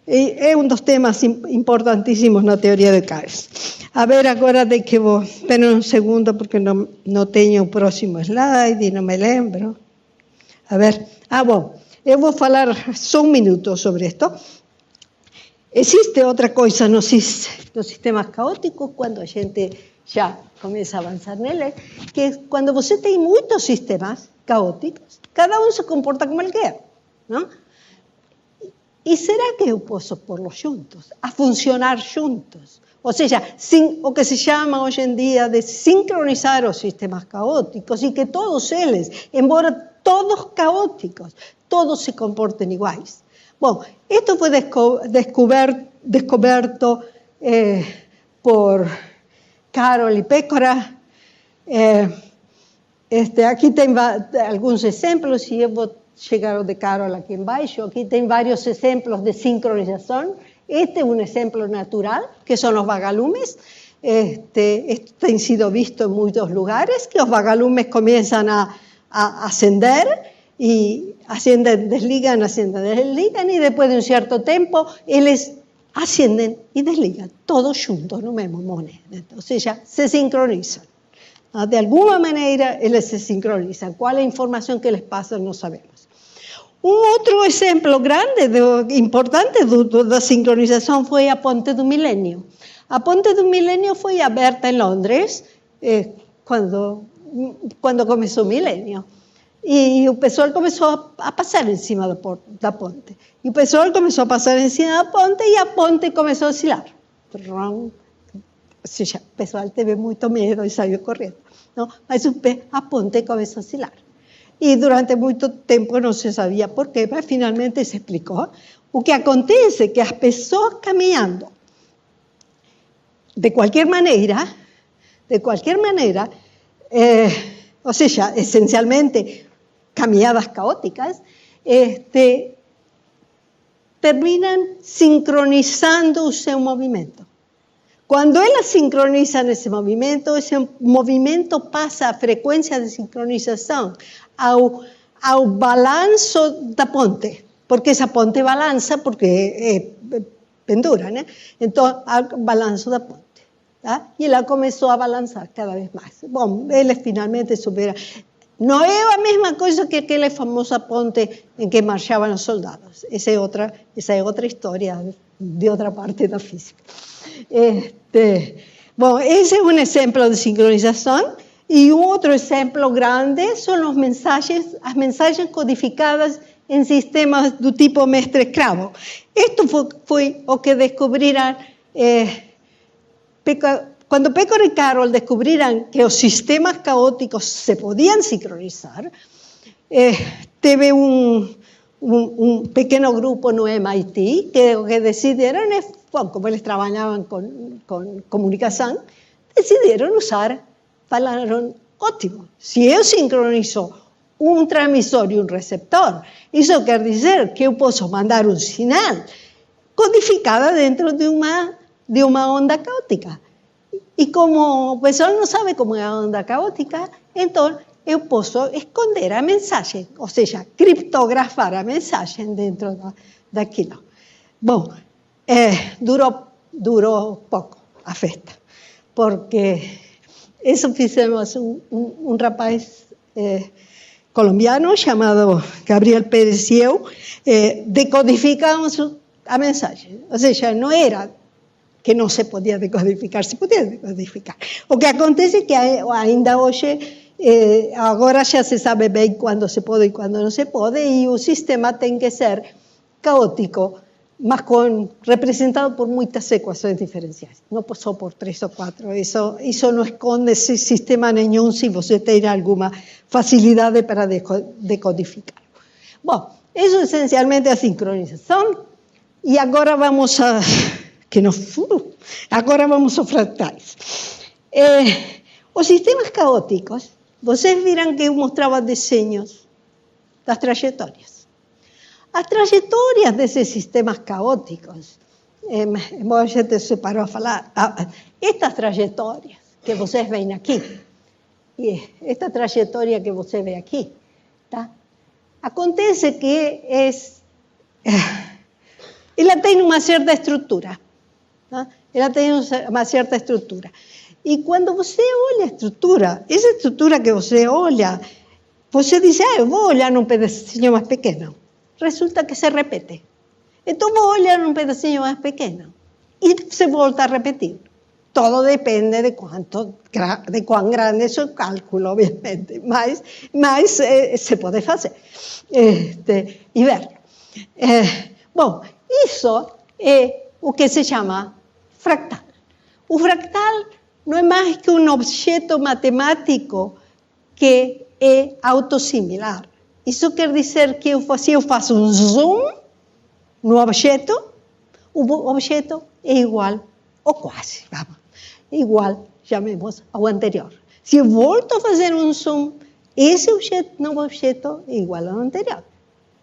é um dos temas importantíssimos na teoria de caos. A ver, agora de que vou... Espera um segundo, porque não tenho o próximo slide e não me lembro. A ver. Bom, eu vou falar só um minuto sobre isto. Existe outra coisa nos sistemas caóticos, quando a gente já começa a avançar nele, que quando você tem muitos sistemas caóticos, cada um se comporta como ele quer, não? E será que eu posso pô-los juntos, a funcionar juntos? Ou seja, o que se chama hoje em dia de sincronizar os sistemas caóticos e que todos eles, embora todos caóticos, todos se comportem iguais. Bom, isto foi descoberto por Carol e Pécora. Aqui tem alguns exemplos, e eu vou chegar ao de Carol aqui embaixo. Aqui tem vários exemplos de sincronização. Este é um exemplo natural, que são os vagalumes. Esto tem sido visto em muitos lugares, que os vagalumes começam a acender, e acendem, desligam, e depois de um certo tempo, eles acendem e desligam, todos juntos no mesmo momento. Ou seja, se sincronizam. De alguma maneira, eles se sincronizam. Qual é a informação que eles passam, não sabemos. Um outro exemplo grande, importante da sincronização foi a Ponte do Milênio. A Ponte do Milênio foi aberta em Londres quando começou o milênio. E o pessoal começou a passar em cima da ponte. E o pessoal começou a passar em cima da ponte e a ponte começou a oscilar. Ou seja, o pessoal teve muito medo e saiu correndo. Não? Mas a ponte começou a oscilar. E durante muito tempo não se sabia por quê, mas finalmente se explicou. O que acontece é que as pessoas caminhando, de qualquer maneira, ou seja, essencialmente caminhadas caóticas, terminam sincronizando o seu movimento. Quando elas sincronizam esse movimento passa a frequência de sincronização ao balanço da ponte, porque essa ponte balança porque pendura, né? Então, ao balanço da ponte. Tá? E ela começou a balançar cada vez mais. Bom, eles finalmente souberam. Não é a mesma coisa que aquela famosa ponte em que marchavam os soldados. Essa é outra história de outra parte da física. Bom, esse é um exemplo de sincronização. E um outro exemplo grande são as mensagens codificadas em sistemas do tipo mestre-escravo. Isto foi o que descobriram quando Pécora e Carroll descobriram que os sistemas caóticos se podiam sincronizar, teve um pequeno grupo no MIT que decidiram, bom, como eles trabalhavam com comunicação, decidiram usar, falaram, ótimo, se eu sincronizo um transmissor e um receptor, isso quer dizer que eu posso mandar um sinal codificado dentro de uma onda caótica. E como o pessoal não sabe como é a onda caótica, então eu posso esconder a mensagem, ou seja, criptografar a mensagem dentro daquilo. Bom, durou pouco a festa, porque isso fizemos um rapaz colombiano chamado Gabriel Pérez e eu, decodificamos a mensagem. Ou seja, não era que não se podia decodificar, se podia decodificar. O que acontece é que ainda hoje, agora já se sabe bem quando se pode e quando não se pode, e o sistema tem que ser caótico, mas representado por muitas equações diferenciais, não só por 3 ou 4. Isso não esconde esse sistema nenhum se você tem alguma facilidade para decodificar. Bom, isso essencialmente é a sincronização, e agora vamos a... que no futuro. Agora vamos aos fractais. Os sistemas caóticos, vocês viram que eu mostrava desenhos das trajetórias. As trajetórias desses sistemas caóticos, a gente se parou a falar, estas trajetórias que vocês veem aqui, e esta trajetória que você vê aqui, tá? Acontece que ela tem uma certa estrutura. Ela tem uma certa estrutura. E quando você olha a estrutura, essa estrutura que você olha, você diz, eu vou olhar num pedacinho mais pequeno. Resulta que se repete. Então vou olhar num pedacinho mais pequeno. E se volta a repetir. Todo depende de quão grande é o cálculo, obviamente. Mas se pode fazer. E ver. Bom, isso é o que se chama fractal. O fractal não é mais que um objeto matemático que é autossimilar. Isso quer dizer que se eu faço um zoom no objeto, o objeto é igual, ou quase, igual, chamemos, ao anterior. Se eu volto a fazer um zoom, esse novo objeto é igual ao anterior.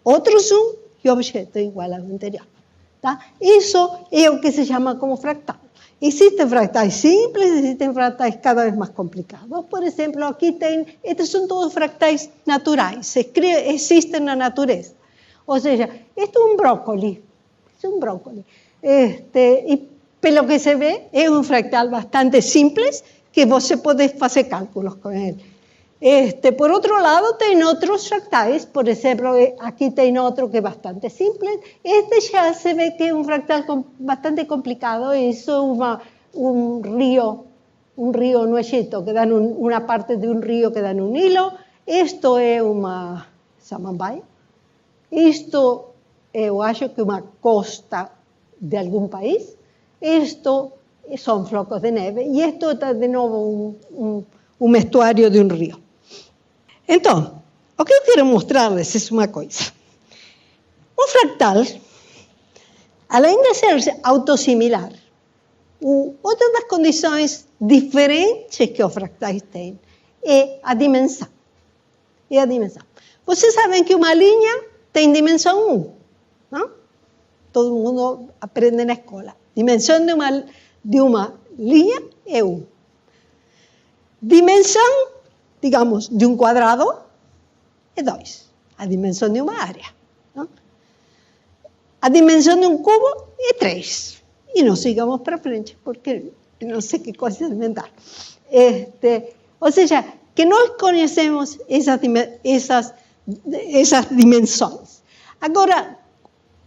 Outro zoom e o objeto é igual ao anterior. Tá? Isso é o que se chama como fractal. Existem fractais simples, existem fractais cada vez mais complicados. Por exemplo, aqui estes são todos fractais naturais, existem na natureza. Ou seja, este é um brócoli. E pelo que se vê, é um fractal bastante simples, que você pode fazer cálculos com ele. Por outro lado, tem outros fractais, por exemplo, aqui tem outro que é bastante simples. Este já se vê que é um fractal bastante complicado, isso é um rio no Egito, que dá uma parte de um rio que dá num Nilo. Isto é uma samambaia. Isto, eu acho que é uma costa de algum país. Isto são flocos de neve. E isto é, de novo, um estuário de um rio. Então, o que eu quero mostrar-lhes é uma coisa. Um fractal, além de ser autossimilar, outra das condições diferentes que os fractais têm é a dimensão. Vocês sabem que uma linha tem dimensão 1, não? Todo mundo aprende na escola. Dimensão de uma linha é 1. Dimensão, digamos, de um quadrado é 2. A dimensão de uma área. Não? A dimensão de um cubo é 3. E não sigamos para frente, porque não sei que coisa inventar. Ou seja, que nós conhecemos essas dimensões. Agora,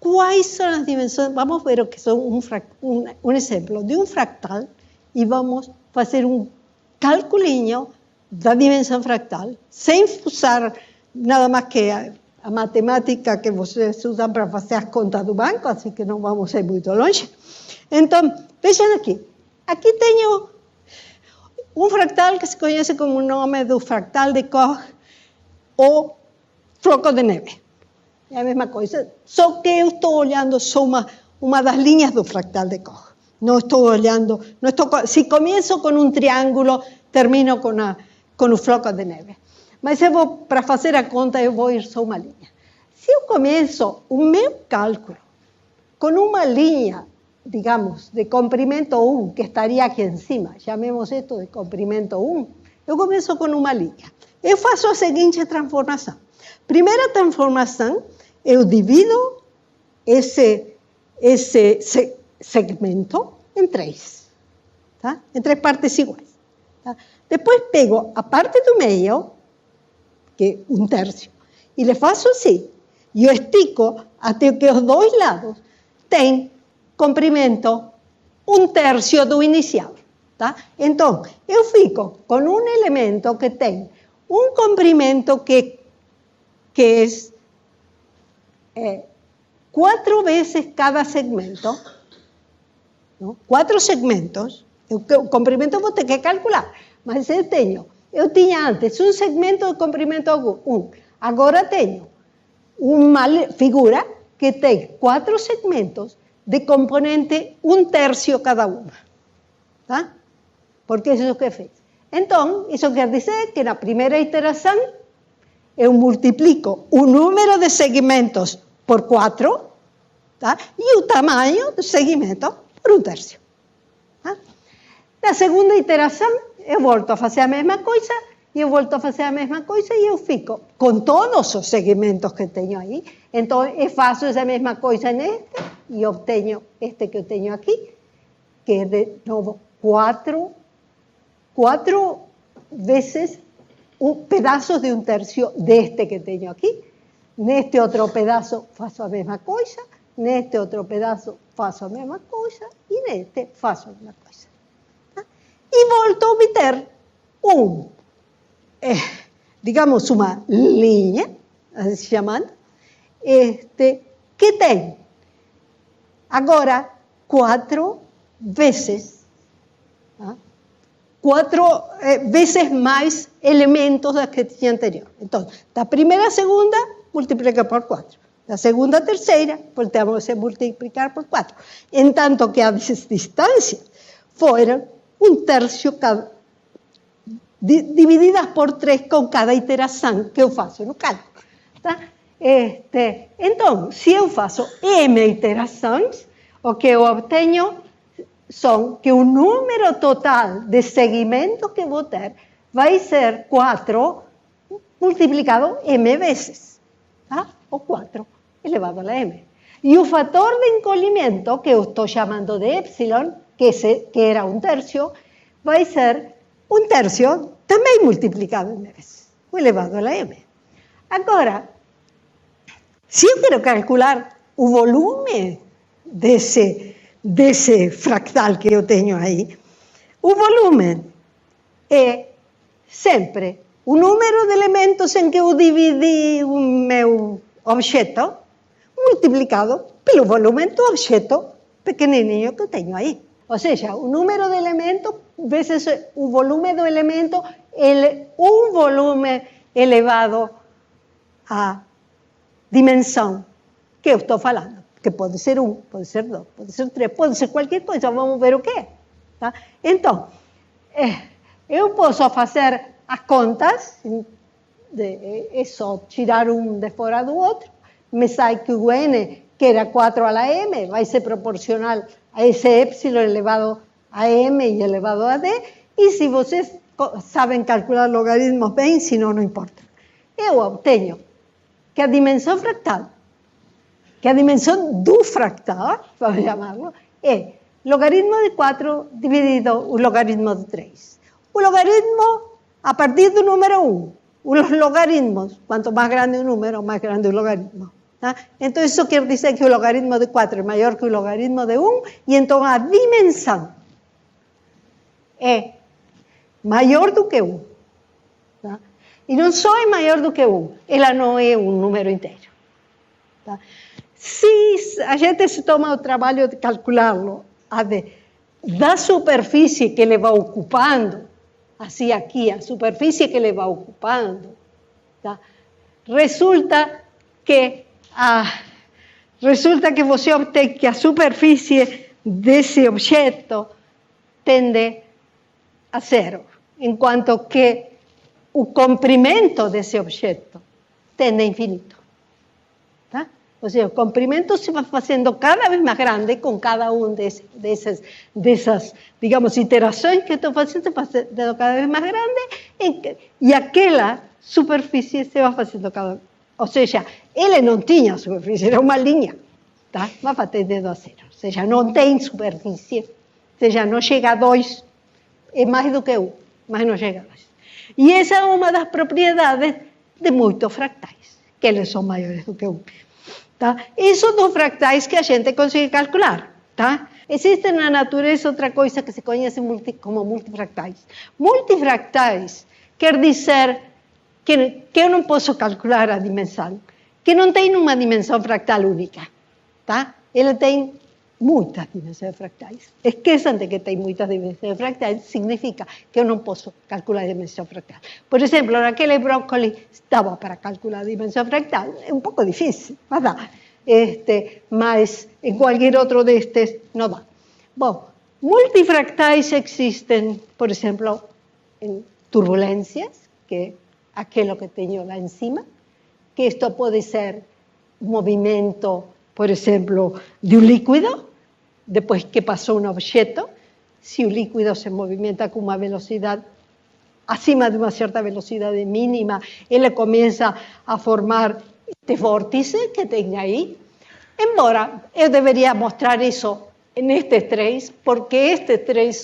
quais são as dimensões? Vamos ver o que são um exemplo de um fractal e vamos fazer um calculinho da dimensão fractal, sem usar nada mais que a matemática que vocês usam para fazer as contas do banco, assim que não vamos ir muito longe. Então, vejam aqui. Aqui tenho um fractal que se conhece como o nome do fractal de Koch ou floco de neve. É a mesma coisa, só que eu estou olhando só uma das linhas do fractal de Koch. Não estou olhando, se começo com um triângulo, termino com o floco de neve. Mas para fazer a conta, eu vou ir só uma linha. Se eu começo o meu cálculo com uma linha, digamos, de comprimento 1, que estaria aqui em cima, chamemos isto de comprimento 1, eu começo com uma linha. Eu faço a seguinte transformação. Primeira transformação, eu divido esse segmento em 3, tá? Em 3 partes iguais. Tá? Depois pego a parte do meio, que é 1/3, e le faço assim. E eu estico até que os dois lados têm comprimento 1/3 do inicial. Tá? Então, eu fico com um elemento que tem um comprimento que é 4 vezes cada segmento, não? 4 segmentos, o comprimento vou ter que calcular, mas eu tinha antes um segmento de comprimento 1, agora tenho uma figura que tem 4 segmentos de componente 1/3 cada uma, tá? Porque isso é o que fez. Então, isso quer dizer que na primeira iteração eu multiplico o número de segmentos por 4, tá? E o tamanho do segmento por 1/3. Tá? Na segunda iteração, eu volto a fazer a mesma coisa, e eu volto a fazer a mesma coisa, e eu fico com todos os segmentos que tenho aí. Então, eu faço essa mesma coisa neste, e obtenho este que eu tenho aqui, que é de novo 4 vezes pedaços de 1/3 deste que tenho aqui. Neste outro pedaço faço a mesma coisa, neste outro pedaço faço a mesma coisa, e neste faço a mesma coisa. Tá? E volto a obter digamos, uma linha, assim chamando, que tem agora 4 vezes, tá? 4 vezes mais elementos do que tinha anterior. Então, da primeira a segunda, multiplica por 4. Da segunda a terceira, voltamos a multiplicar por 4. En tanto que as distâncias foram 1/3 divididas por 3 com cada iteração que eu faço no cálculo. Tá? Então, se eu faço M iterações, o que eu obtenho são que o número total de segmentos que vou ter vai ser 4 multiplicado M vezes, tá? Ou 4 elevado a M. E o fator de encolhimento, que eu estou chamando de epsilon, que era 1/3, vai ser 1/3 também multiplicado M vezes, elevado a M. Agora, se eu quero calcular o volume desse fractal que eu tenho aí, o volume é sempre o número de elementos em que eu dividi o meu objeto multiplicado pelo volume do objeto pequenininho que eu tenho aí. Ou seja, o número de elementos vezes o volume do elemento, um volume elevado à dimensão que eu estou falando. Que pode ser 1, pode ser 2, pode ser 3, pode ser qualquer coisa, vamos ver o que é. Tá? Então, eu posso fazer as contas, é só tirar um de fora do outro, me sai que o N, que era 4 a la M, vai ser proporcional a esse epsilon elevado a M e elevado a D, e se vocês sabem calcular logaritmos bem, senão não importa. Eu obtenho que a dimensão fractal, que a dimensão do fractal, vamos chamarlo, é logaritmo de 4 dividido o logaritmo de 3. O logaritmo a partir do número 1. Os logaritmos, quanto mais grande o número, mais grande o logaritmo. Tá? Então, isso quer dizer que o logaritmo de 4 é maior que o logaritmo de 1, e então a dimensão é maior do que 1. Tá? E não só é maior do que 1, ela não é um número inteiro. Tá? Se a gente se toma o trabalho de calcularlo da superfície que ele vai ocupando, assim aqui, a superfície que ele vai ocupando, tá? Resulta que você obtém que a superfície desse objeto tende a zero, enquanto que o comprimento desse objeto tende a infinito. Tá? Ou seja, o comprimento se vai fazendo cada vez mais grande com cada uma dessas, digamos, iterações que estou fazendo, se vai fazendo cada vez mais grande e aquela superfície se vai fazendo cada vez. Ou seja, ele não tinha superfície, era uma linha, tá? Mas vai tendendo a zero. Ou seja, não tem superfície, ou seja, não chega a 2, é mais do que 1, mas não chega a 2. E essa é uma das propriedades de muitos fractais, que eles são maiores do que 1. Tá? Esses são fractais que a gente consegue calcular. Tá? Existe na natureza outra coisa que se conhece como multifractais. Multifractais quer dizer que eu não posso calcular a dimensão, que não tem uma dimensão fractal única. Tá? Ele tem muitas dimensões fractais. Esqueçam de que tem muitas dimensões fractais, significa que eu não posso calcular a dimensão fractal. Por exemplo, naquele brócolis estava para calcular a dimensão fractal, é um pouco difícil, mas dá. Mas em qualquer outro destes não dá. Bom, multifractais existem, por exemplo, em turbulências, que é aquilo que tenho lá em cima, que isto pode ser movimento, por exemplo, de um líquido, depois que passou um objeto, se o líquido se movimenta com uma velocidade acima de uma certa velocidade mínima, ele começa a formar este vórtice que tem aí. Embora eu deveria mostrar isso nestes três, porque estes três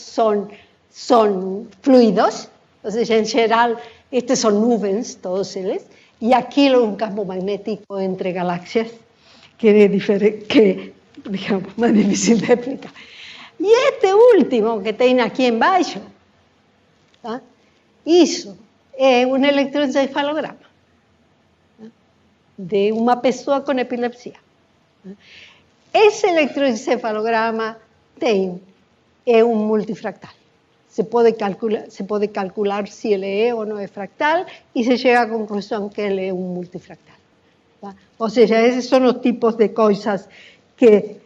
são fluidos, ou seja, em geral, estes são nuvens, todos eles, e aquilo é um campo magnético entre galáxias, que é diferente, que, digamos, mais difícil de explicar. E este último que tem aqui embaixo, tá? Isso é um eletroencefalograma, tá? De uma pessoa com epilepsia. Tá? Esse eletroencefalograma é um multifractal. Se pode calcular se ele é ou não é fractal e se chega à conclusão que ele é um multifractal. Tá? Ou seja, esses são os tipos de coisas que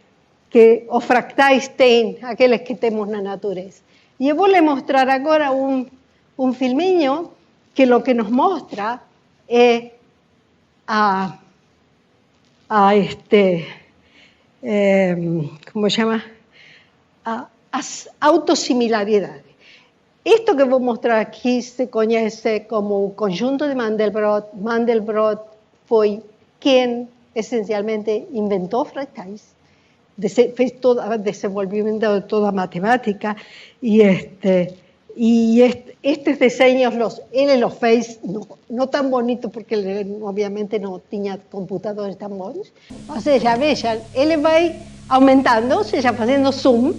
os fractais têm, aqueles que temos na natureza. E eu vou lhe mostrar agora um filminho que o que nos mostra é como se chama? As autossimilaridades. Isto que vou mostrar aqui se conhece como o conjunto de Mandelbrot. Mandelbrot foi quem essencialmente inventou fractais, fez todo o desenvolvimento de toda a matemática e estes desenhos ele os fez não tão bonitos porque ele obviamente não tinha computadores tão bons. Ou seja, vejam, ele vai aumentando, ou seja, fazendo zoom,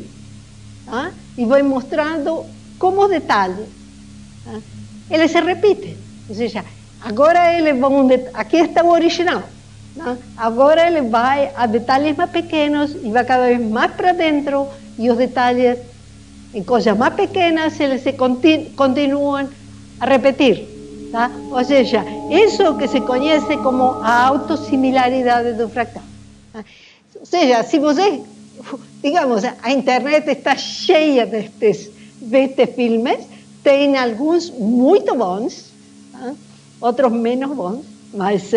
tá? E vai mostrando como detalhes. Tá? Eles se repetem. Ou seja, agora eles vão... Aqui está o original. Tá? Agora ele vai a detalhes mais pequenos e vai cada vez mais para dentro e os detalhes em coisas mais pequenas eles se continuam a repetir. Tá? Ou seja, isso que se conhece como a autossimilaridade do fractal. Tá? Ou seja, se você... Digamos, a internet está cheia destes filmes, tem alguns muito bons, tá? Outros menos bons, mas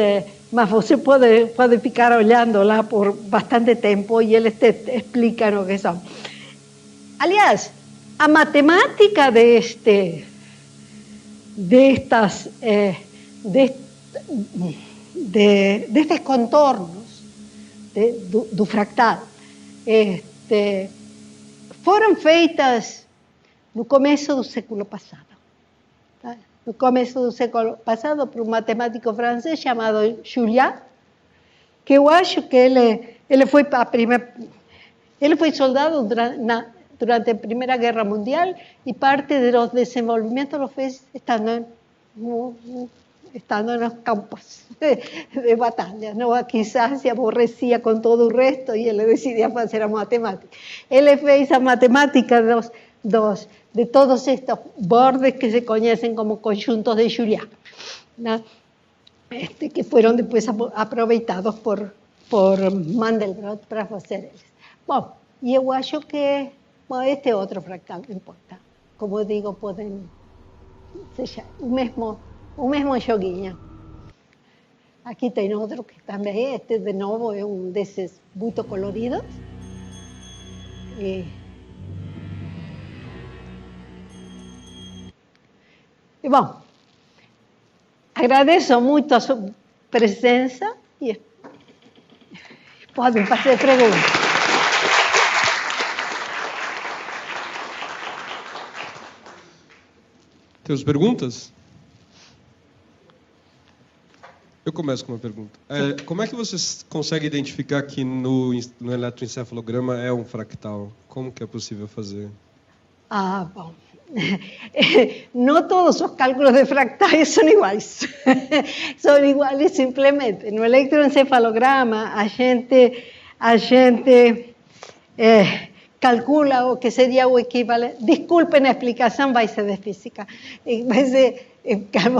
você pode ficar olhando lá por bastante tempo e eles te explicam o que são. Aliás, a matemática destes contornos do fractal foram feitas no começo do século passado. Tá? No começo do século passado, por um matemático francês chamado Julian, que eu acho que ele foi soldado durante a Primeira Guerra Mundial e parte dos desenvolvimentos lo fez estando nos campos de batalha. Não? Quizás se aborrecia com todo o resto e ele decidia fazer a matemática. Ele fez a matemática de todos estos bordes que se conocen como conjuntos de Julian, ¿no? Que fueron después aproveitados por Mandelbrot para hacer eles. Bom, e eu acho que este é outro fractal, não importa. Como eu digo, podem ser o mesmo joguinho. Aqui tem outro que também, este de novo é um desses muito coloridos. E bom, agradeço muito a sua presença e podem fazer perguntas. Temos perguntas? Eu começo com uma pergunta. Como é que você consegue identificar que no eletroencefalograma é um fractal? Como que é possível fazer? Bom. No todos os cálculos de fractais são iguais. São iguais simplesmente. No eletroencefalograma, a gente calcula o que seria o equivalente. Desculpem a explicação, vai ser de física. Vai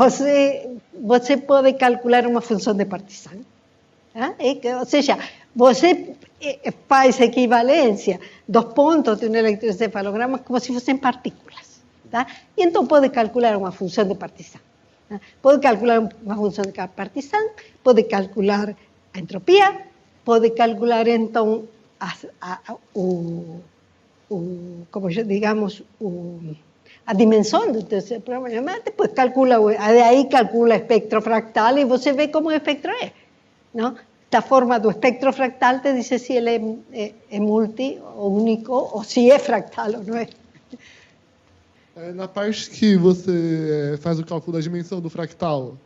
ser, você pode calcular uma função de Partizan. Ou seja, você faz equivalência dos pontos de um eletroencefalograma como se fossem partículas. Tá? E então pode calcular uma função de Partizan. Tá? Pode calcular uma função de Partizan, pode calcular a entropia, pode calcular então a dimensão do teu problema, depois aí calcula o espectro fractal e você vê como o espectro é. Não? A forma do espectro fractal te diz se ele é multi, ou único, ou se é fractal ou não é. Na parte que você faz o cálculo da dimensão do fractal,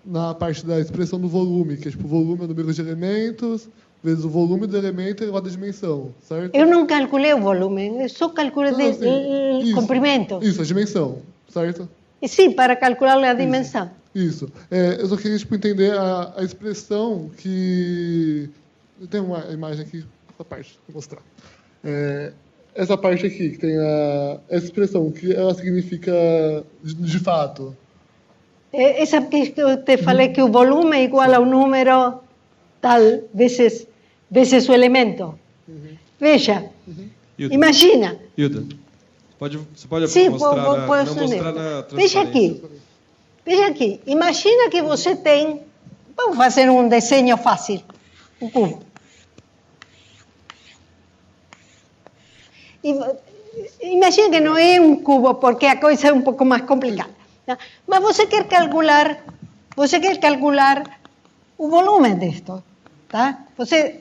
na parte da expressão do volume, que é tipo o volume é o número de elementos, vezes o volume do elemento elevado à dimensão, certo? Eu não calculei o volume, eu só calculei o comprimento. Isso, a dimensão, certo? E sim, para calcular a dimensão. Isso. Eu só queria entender a expressão que... Tem uma imagem aqui, essa parte, vou mostrar. Essa parte aqui, que tem essa expressão, que ela significa de fato? Essa que eu te falei que o volume é igual ao número tal vezes o elemento. Veja, imagina. Hilda, você pode sim, mostrar, mostrar na transparência. Veja aqui, imagina que você tem, vamos fazer um desenho fácil, um cubo. Imagina que não é um cubo, porque a coisa é um pouco mais complicada. Tá? Mas você quer calcular o volume disto. Tá?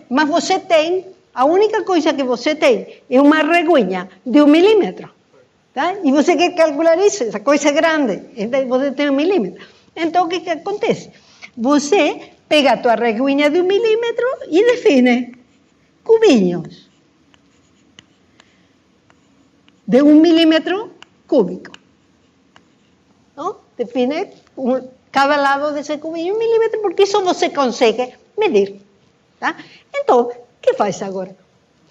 Mas você tem, a única coisa que você tem é uma reguinha de 1 milímetro. Tá? E você quer calcular isso, essa coisa é grande, você tem 1 milímetro. Então, o que acontece? Você pega a tua reguinha de 1 milímetro e define cubinhos de 1 milímetro cúbico. Não? Define cada lado desse cubinho 1 milímetro, porque isso você consegue medir. Tá? Então, o que faz agora?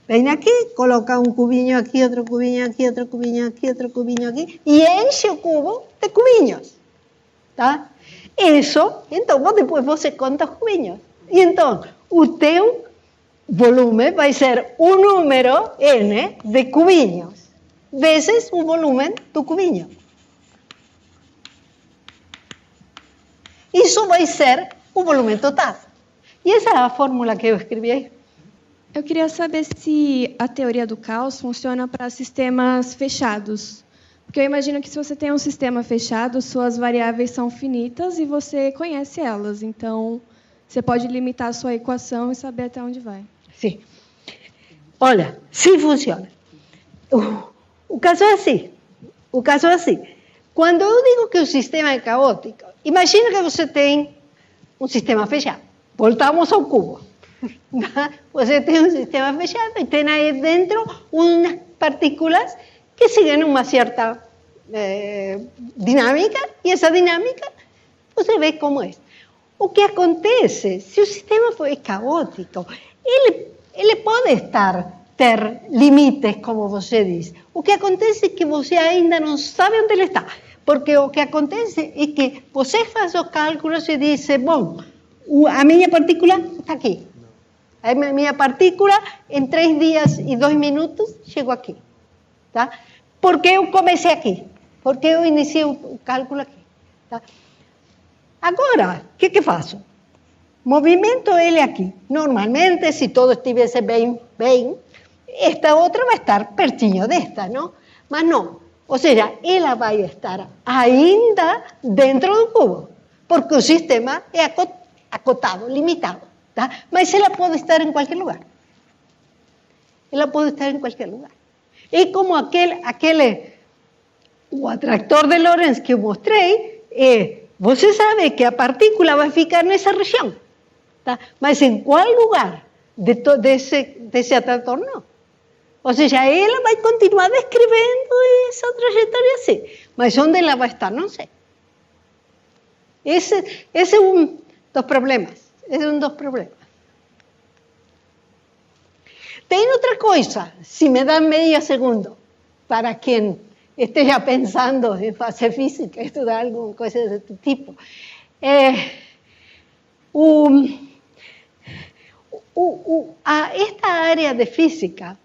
Vem aqui, coloca um cubinho aqui, outro cubinho aqui, outro cubinho aqui, outro cubinho aqui, e enche o cubo de cubinhos. Tá? Isso, então, depois você conta os cubinhos. E então, o teu volume vai ser o número N de cubinhos, vezes o volume do cubinho. Isso vai ser o volume total. E essa é a fórmula que eu escrevi aí. Eu queria saber se a teoria do caos funciona para sistemas fechados. Porque eu imagino que se você tem um sistema fechado, suas variáveis são finitas e você conhece elas. Então, você pode limitar a sua equação e saber até onde vai. Sim. Olha, sim funciona. O caso é assim. Quando eu digo que o sistema é caótico, imagina que você tem um sistema fechado. Voltamos ao cubo. Você tem um sistema fechado e tem aí dentro umas partículas que seguem uma certa dinâmica, e essa dinâmica você vê como é. O que acontece, se o sistema for caótico, ele pode estar ter limites, como você diz. O que acontece é que você ainda não sabe onde ele está. Porque o que acontece é que você faz os cálculos e diz, bom, a minha partícula está aqui. A minha partícula, em 3 dias e 2 minutos, chegou aqui. Tá? Porque eu comecei aqui. Porque eu iniciei o cálculo aqui. Tá? Agora, o que faço? Movimento ele aqui. Normalmente, se todo estivesse bem, esta outra vai estar pertinho desta, não? Mas não. Ou seja, ela vai estar ainda dentro do cubo, porque o sistema é acotado, limitado. Tá? Mas ela pode estar em qualquer lugar. Ela pode estar em qualquer lugar. É como o atractor de Lorentz que eu mostrei, você sabe que a partícula vai ficar nessa região. Tá? Mas em qual lugar desse atractor, não. Ou seja, ela vai continuar descrevendo essa trajetória assim. Mas onde ela vai estar, não sei. Esse é um dos problemas. Tem outra coisa, se me dá medio segundo, para quem esteja pensando em fazer física, estudar alguma coisa desse tipo. Esta área de física,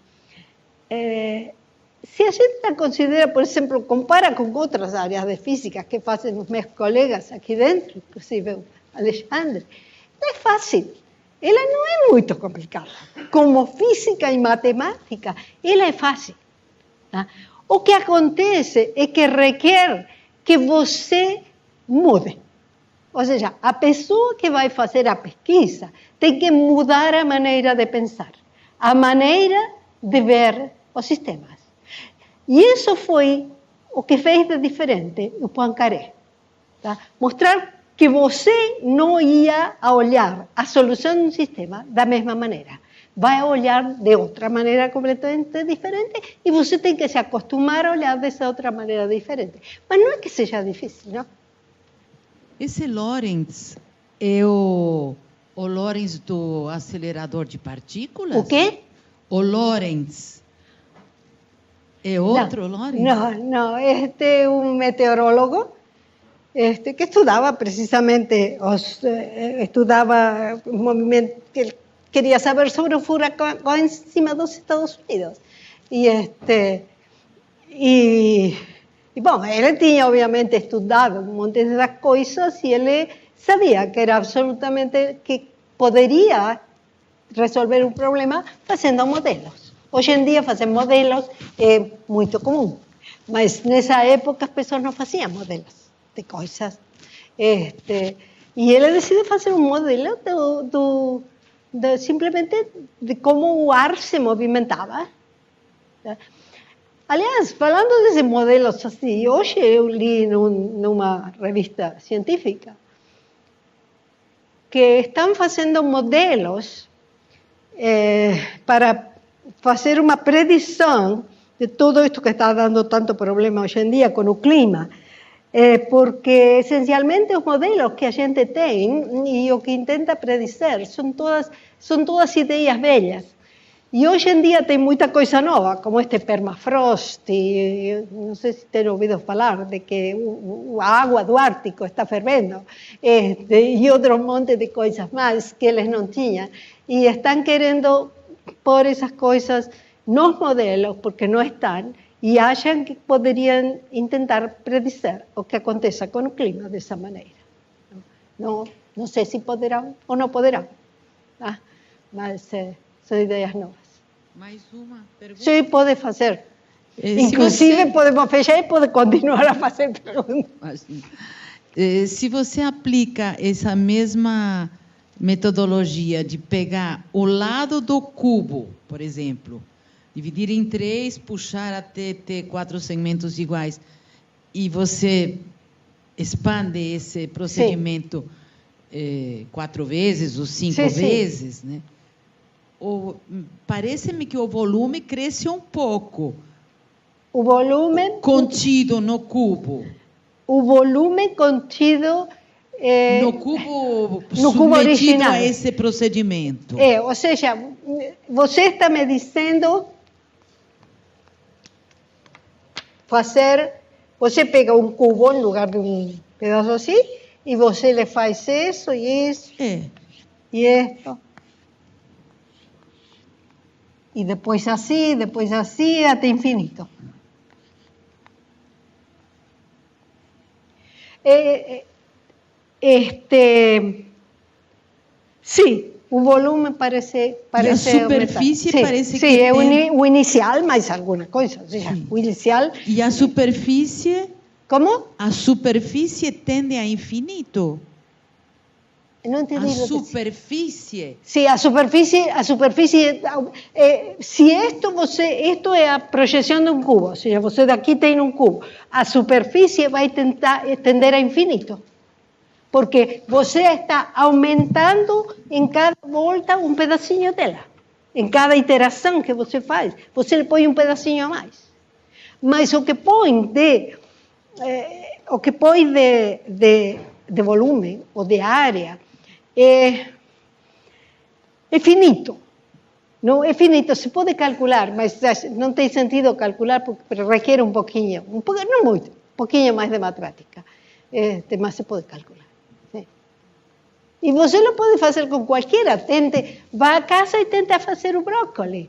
se a gente considera, por exemplo, compara com outras áreas de física que fazem os meus colegas aqui dentro, inclusive o Alexandre, não é fácil. Ela não é muito complicada. Como física e matemática, ela é fácil. Tá? O que acontece é que requer que você mude. Ou seja, a pessoa que vai fazer a pesquisa tem que mudar a maneira de pensar, a maneira de ver os sistemas. E isso foi o que fez de diferente o Poincaré. Tá? Mostrar que você não ia a olhar a solução de um sistema da mesma maneira. Vai olhar de outra maneira completamente diferente e você tem que se acostumar a olhar dessa outra maneira diferente. Mas não é que seja difícil, não? Esse Lorentz é o Lorentz do acelerador de partículas? O quê? O Lorentz. É outro Lorentz? Não. Este é um meteorólogo que estudava precisamente, estudava o movimento, que ele queria saber sobre o furacão em cima dos Estados Unidos. Bom, ele tinha obviamente estudado um monte dessas coisas e ele sabia que era absolutamente, que poderia resolver um problema fazendo modelos. Hoje em dia fazer modelos é muito comum, mas nessa época as pessoas não faziam modelos de coisas. E ele decidiu fazer um modelo simplesmente de como o ar se movimentava. Aliás, falando desses modelos assim, hoje eu li numa revista científica que estão fazendo modelos para fazer uma predição de tudo isto que está dando tanto problema hoje em dia com o clima. Porque, essencialmente, os modelos que a gente tem e o que intenta predizer são todas ideias velhas. E hoje em dia tem muita coisa nova, como este permafrost, e não sei se tem ouvido falar de que a água do Ártico está fervendo, e outro monte de coisas mais que eles não tinham. E estão querendo pôr essas coisas nos modelos, porque não estão, e acham que poderiam tentar predizer o que aconteça com o clima dessa maneira. Não sei se poderão ou não poderão, tá? Mas são ideias novas. Mais uma pergunta? Sim, pode fazer. Inclusive, podemos fechar e pode continuar a fazer perguntas. Se você aplica essa mesma metodologia de pegar o lado do cubo, por exemplo, dividir em 3, puxar até ter 4 segmentos iguais, e você expande esse procedimento 4 vezes ou 5 vezes, sim. Né? Parece-me que o volume cresce um pouco. O volume contido no cubo. O volume contido no cubo cubo original a esse procedimento. Ou seja, você está me dizendo fazer... Você pega um cubo em lugar de um pedaço assim, e você le faz isso e isso, e isso. E depois assim, até infinito. Sim, o volume parece a superfície aumentar. parece sim, que é tem... o inicial, mais alguma coisa. Ou seja, o inicial... E a superfície... Como? A superfície tende a infinito. Não entendi. A superfície. Sim, a superfície, se isto é a projeção de um cubo, ou seja, você daqui tem um cubo, a superfície vai tender a infinito, porque você está aumentando em cada volta um pedacinho dela, em cada iteração que você faz, você lhe põe um pedacinho a mais. Mas o que põe de volume ou de área é finito. Não é finito, se pode calcular, mas não tem sentido calcular porque requer um pouquinho, não muito, um pouquinho mais de matemática, mas se pode calcular. Sim. E você não pode fazer com qualquer, vá a casa e tente fazer o brócolis,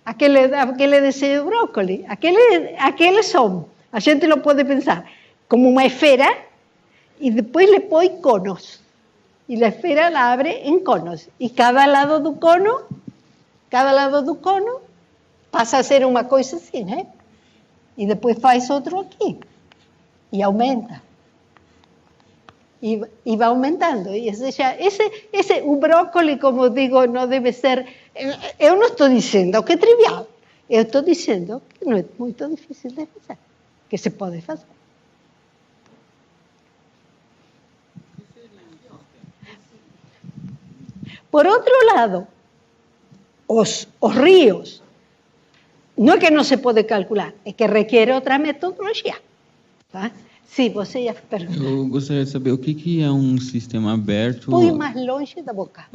aquele desenho do brócolis, aqueles são, a gente não pode pensar como uma esfera e depois le põe conos. Y la esfera la abre en conos. Y cada lado do cono passa a ser uma coisa assim, né? E depois faz outro aqui. E aumenta. E vai aumentando. E o brócolis, como digo, não deve ser... Eu não estou dizendo que é trivial. Eu estou dizendo que não é muito difícil de fazer. Que se pode fazer. Por outro lado, os ríos, não é que não se pode calcular, é que requer outra metodologia. Tá? Sim, você ia perguntar. Eu gostaria de saber o que é um sistema aberto... Põe mais longe da boca.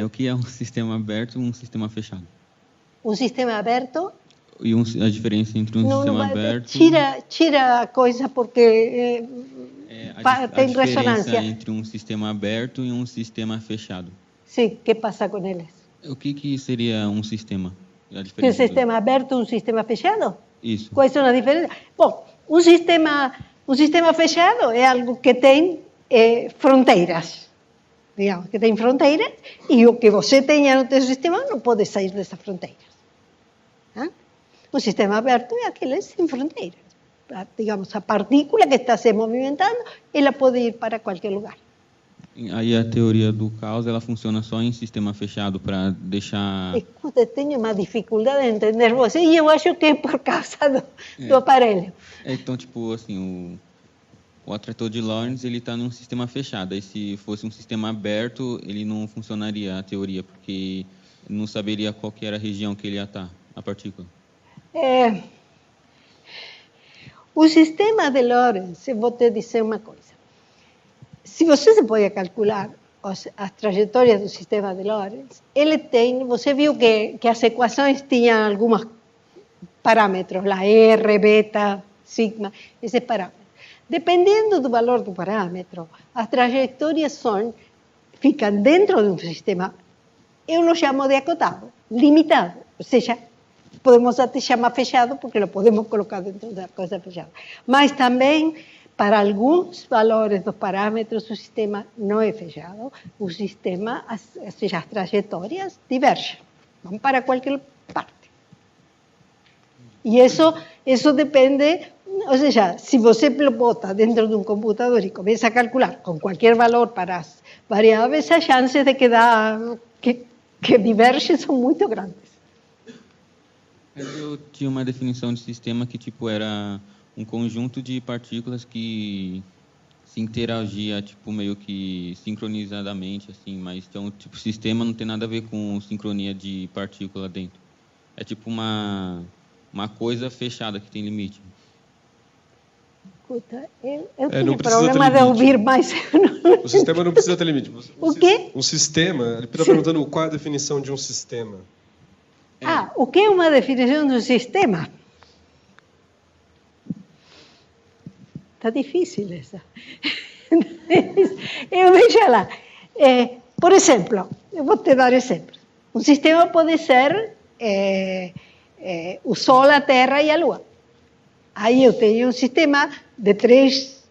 O que é um sistema aberto e um sistema fechado? Um sistema aberto... E a diferença entre um sistema aberto... Tira a coisa porque tem ressonância. A diferença entre um sistema aberto e um sistema fechado. Sim, que passa com eles? O que seria um sistema? Um sistema aberto e um sistema fechado? Isso. Qual é a diferença? Bom, um sistema fechado é algo que tem fronteiras. Digamos, que tem fronteiras e o que você tenha no seu sistema não pode sair dessas fronteiras. Um sistema aberto é aquele sem fronteiras. Digamos, a partícula que está se movimentando, ela pode ir para qualquer lugar. Aí a teoria do caos, ela funciona só em sistema fechado para deixar... Escuta, eu tenho uma dificuldade de entender você e eu acho que é por causa do aparelho. Então, tipo, assim, o atrator de Lorentz, ele está num sistema fechado. Aí, se fosse um sistema aberto, ele não funcionaria a teoria, porque não saberia qual que era a região que ele ia estar, a partícula. O sistema de Lorentz, eu vou te dizer uma coisa. Se você se pode calcular as trajetórias do sistema de Lorentz, ele tem, você viu que as equações tinham alguns parâmetros, lá R, beta, sigma, esses parâmetros. Dependendo do valor do parâmetro, as trajetórias ficam dentro de um sistema, eu não chamo de acotado, limitado, ou seja, podemos até chamar fechado, porque lo podemos colocar dentro da coisa fechada. Mas também, para alguns valores dos parâmetros, o sistema não é fechado, o sistema, ou seja, as trajetórias divergem, vão para qualquer parte. E isso depende, ou seja, se você bota dentro de um computador e começa a calcular com qualquer valor para as variáveis, as chances de que divergem são muito grandes. Eu tinha uma definição de sistema que tipo era um conjunto de partículas que se interagia tipo meio que sincronizadamente assim, mas então tipo sistema não tem nada a ver com sincronia de partícula dentro. É tipo uma coisa fechada que tem limite. Escuta, eu tenho precisa problema ter de limite. ouvir mais. O sistema não precisa ter limite. O quê? Um sistema, ele está perguntando qual é a definição de um sistema. O que é uma definição de um sistema? Está difícil essa. Eu vejo lá. Por exemplo, eu vou te dar exemplos. Um sistema pode ser o Sol, a Terra e a Lua. Aí eu tenho um sistema de 3,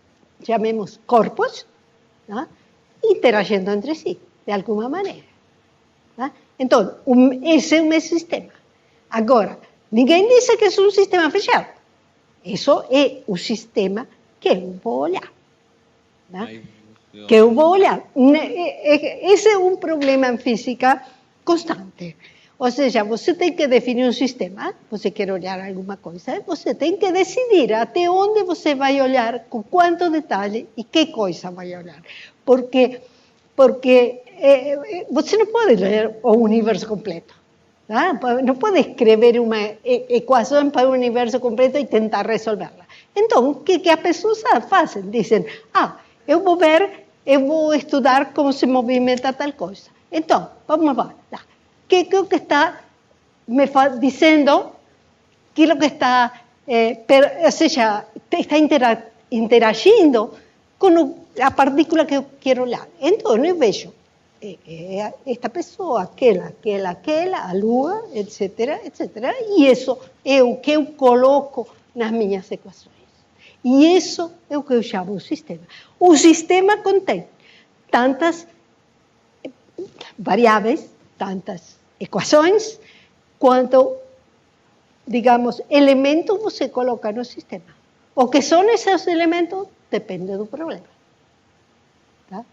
chamemos, corpos, né, interagindo entre si, de alguma maneira. Né? Então, esse é o meu sistema. Agora, ninguém disse que é um sistema fechado. Isso é o sistema que eu vou olhar. Né? Que eu vou olhar. Esse é um problema em física constante. Ou seja, você tem que definir um sistema, você quer olhar alguma coisa, você tem que decidir até onde você vai olhar, com quanto detalhe e que coisa vai olhar. Porque você não pode ler o universo completo. Tá? Não pode escrever uma equação para o universo completo e tentar resolvê-la. Então, o que as pessoas fazem? Dizem, eu vou estudar como se movimenta tal coisa. Então, vamos lá. ¿Qué es lo que está me diciendo? ¿Qué es lo que está, o sea, está interagindo con la partícula que eu quero olhar? Então, eu vejo esta pessoa, aquela, a Lua, etc., etc. E isso é o que eu coloco nas minhas equações. E isso é o que eu chamo de sistema. O sistema contém tantas variáveis, tantas equações, quanto, digamos, elementos você coloca no sistema. O que são esses elementos depende do problema. Tá?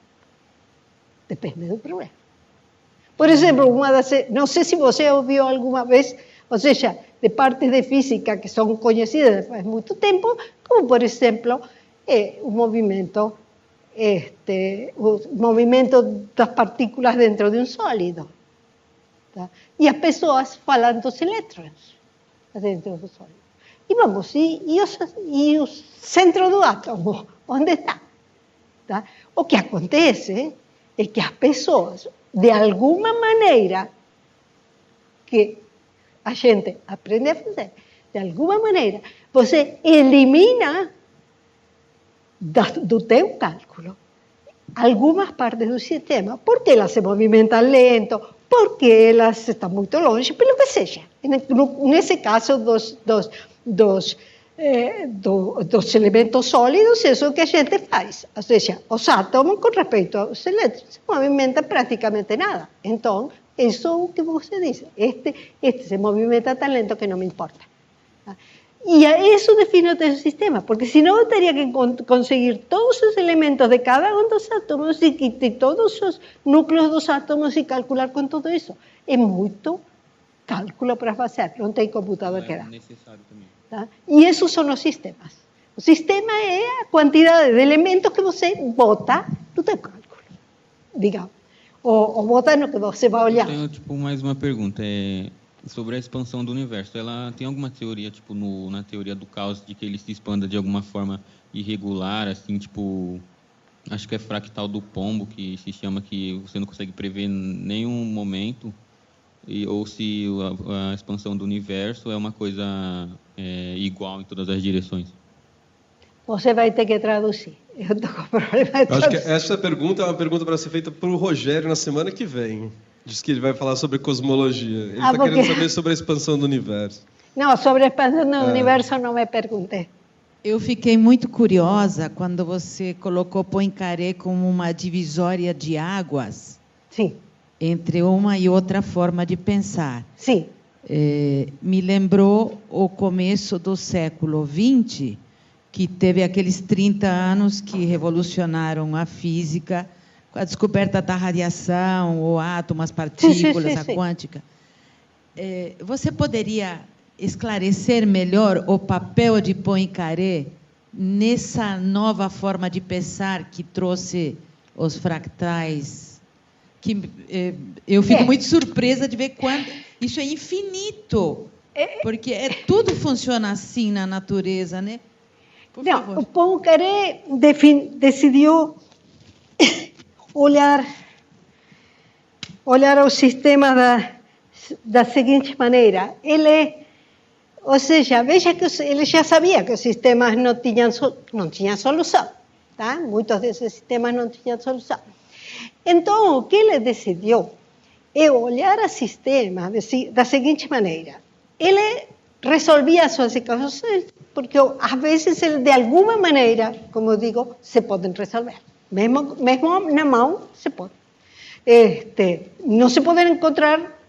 Depende do problema. Por exemplo, não sei se você ouviu alguma vez, ou seja, de partes de física que são conhecidas faz muito tempo, como, por exemplo, o movimento das partículas dentro de um sólido. Tá? E as pessoas falam dos elétrons dentro do sólido. E vamos, e o centro do átomo, onde está? Tá? O que acontece é que as pessoas, de alguma maneira, que a gente aprende a fazer, de alguma maneira, você elimina do teu cálculo algumas partes do sistema, porque elas se movimentam lento, porque elas estão muito longe, pelo que seja. Nesse caso dos elementos sólidos, isso é o que a gente faz. Ou seja, os átomos, com respeito aos elétrons, se movimentam praticamente nada. Então, isso é o que você diz. Este se movimenta tão lento que não me importa. E isso define o teu sistema, porque senão eu teria que conseguir todos os elementos de cada um dos átomos e de todos os núcleos dos átomos e calcular com tudo isso. É muito cálculo para fazer, não tem computador que dá. É necessário também. Tá? E esses são os sistemas. O sistema é a quantidade de elementos que você bota no teu cálculo, digamos. Ou bota no que você vai olhar. Eu tenho, mais uma pergunta. Sobre a expansão do universo, ela tem alguma teoria, na teoria do caos, de que ele se expanda de alguma forma irregular, assim, acho que é fractal do pombo, que se chama, que você não consegue prever nenhum momento, ou se a expansão do universo é uma coisa igual em todas as direções? Você vai ter que traduzir. Eu estou com problema de traduzir. Acho que essa pergunta é uma pergunta para ser feita para o Rogério na semana que vem. Diz que ele vai falar sobre cosmologia. Ele está querendo saber sobre a expansão do universo. Não, sobre a expansão do universo não me perguntei. Eu fiquei muito curiosa quando você colocou Poincaré como uma divisória de águas. Sim. Entre uma e outra forma de pensar. Sim. Me lembrou o começo do século XX, que teve aqueles 30 anos que revolucionaram a física, com a descoberta da radiação, o átomo, as partículas, a quântica. Você poderia esclarecer melhor o papel de Poincaré nessa nova forma de pensar que trouxe os fractais? Eu fico muito surpresa de ver quanto isso é infinito, porque tudo funciona assim na natureza, né? Por favor. O Poincaré decidiu olhar o sistema da seguinte maneira. Ele Ou seja, veja que ele já sabia que os sistemas não tinham solução. Tá? Muitos desses sistemas não tinham solução. Então, o que ele decidiu é olhar o sistema da seguinte maneira. Ele resolvia as suas equações, porque às vezes, ele, de alguma maneira, como eu digo, se podem resolver. Mesmo na mão, se pode. Não se podem encontrar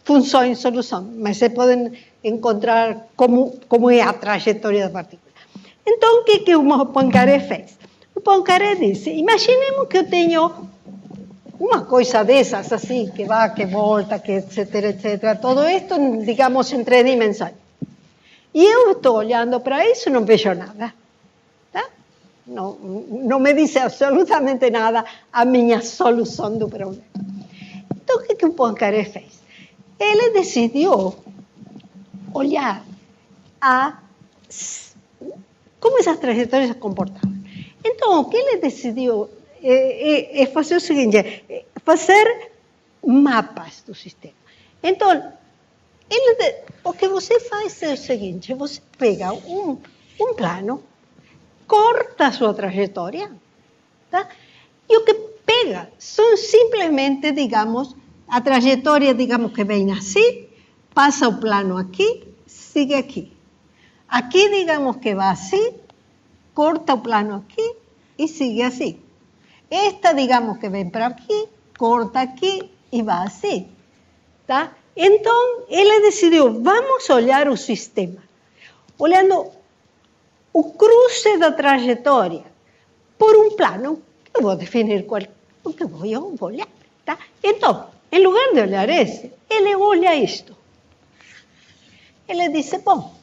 funções de solução, mas se podem encontrar como é a trajetória da partícula. Então, o que o Poincaré fez? O Poincaré disse, imaginemos que eu tenho uma coisa dessas, assim, que vai, que volta, que etc, etc. Todo isto, digamos, em 3 dimensões. E eu estou olhando para isso e não vejo nada. Tá? Não me diz absolutamente nada a minha solução do problema. Então, o que o Poincaré fez? Ele decidiu olhar como essas trajetórias se comportavam. Então, o que ele decidiu é fazer o seguinte, fazer mapas do sistema. Então, o que você faz é o seguinte, você pega um plano, corta a sua trajetória, tá? E o que pega são simplesmente, digamos, a trajetória, digamos, que vem assim, passa o plano aqui, sigue aqui. Aqui, digamos, que vai assim, corta o plano aqui e sigue assim. Esta, digamos, que vem para aqui, corta aqui e vai assim. Tá? Então, ele decidiu, vamos olhar o sistema. Olhando o cruce da trajetória por um plano, que eu vou definir o que eu vou olhar. Tá? Então, em lugar de olhar esse, ele olha isto. Ele disse, bom,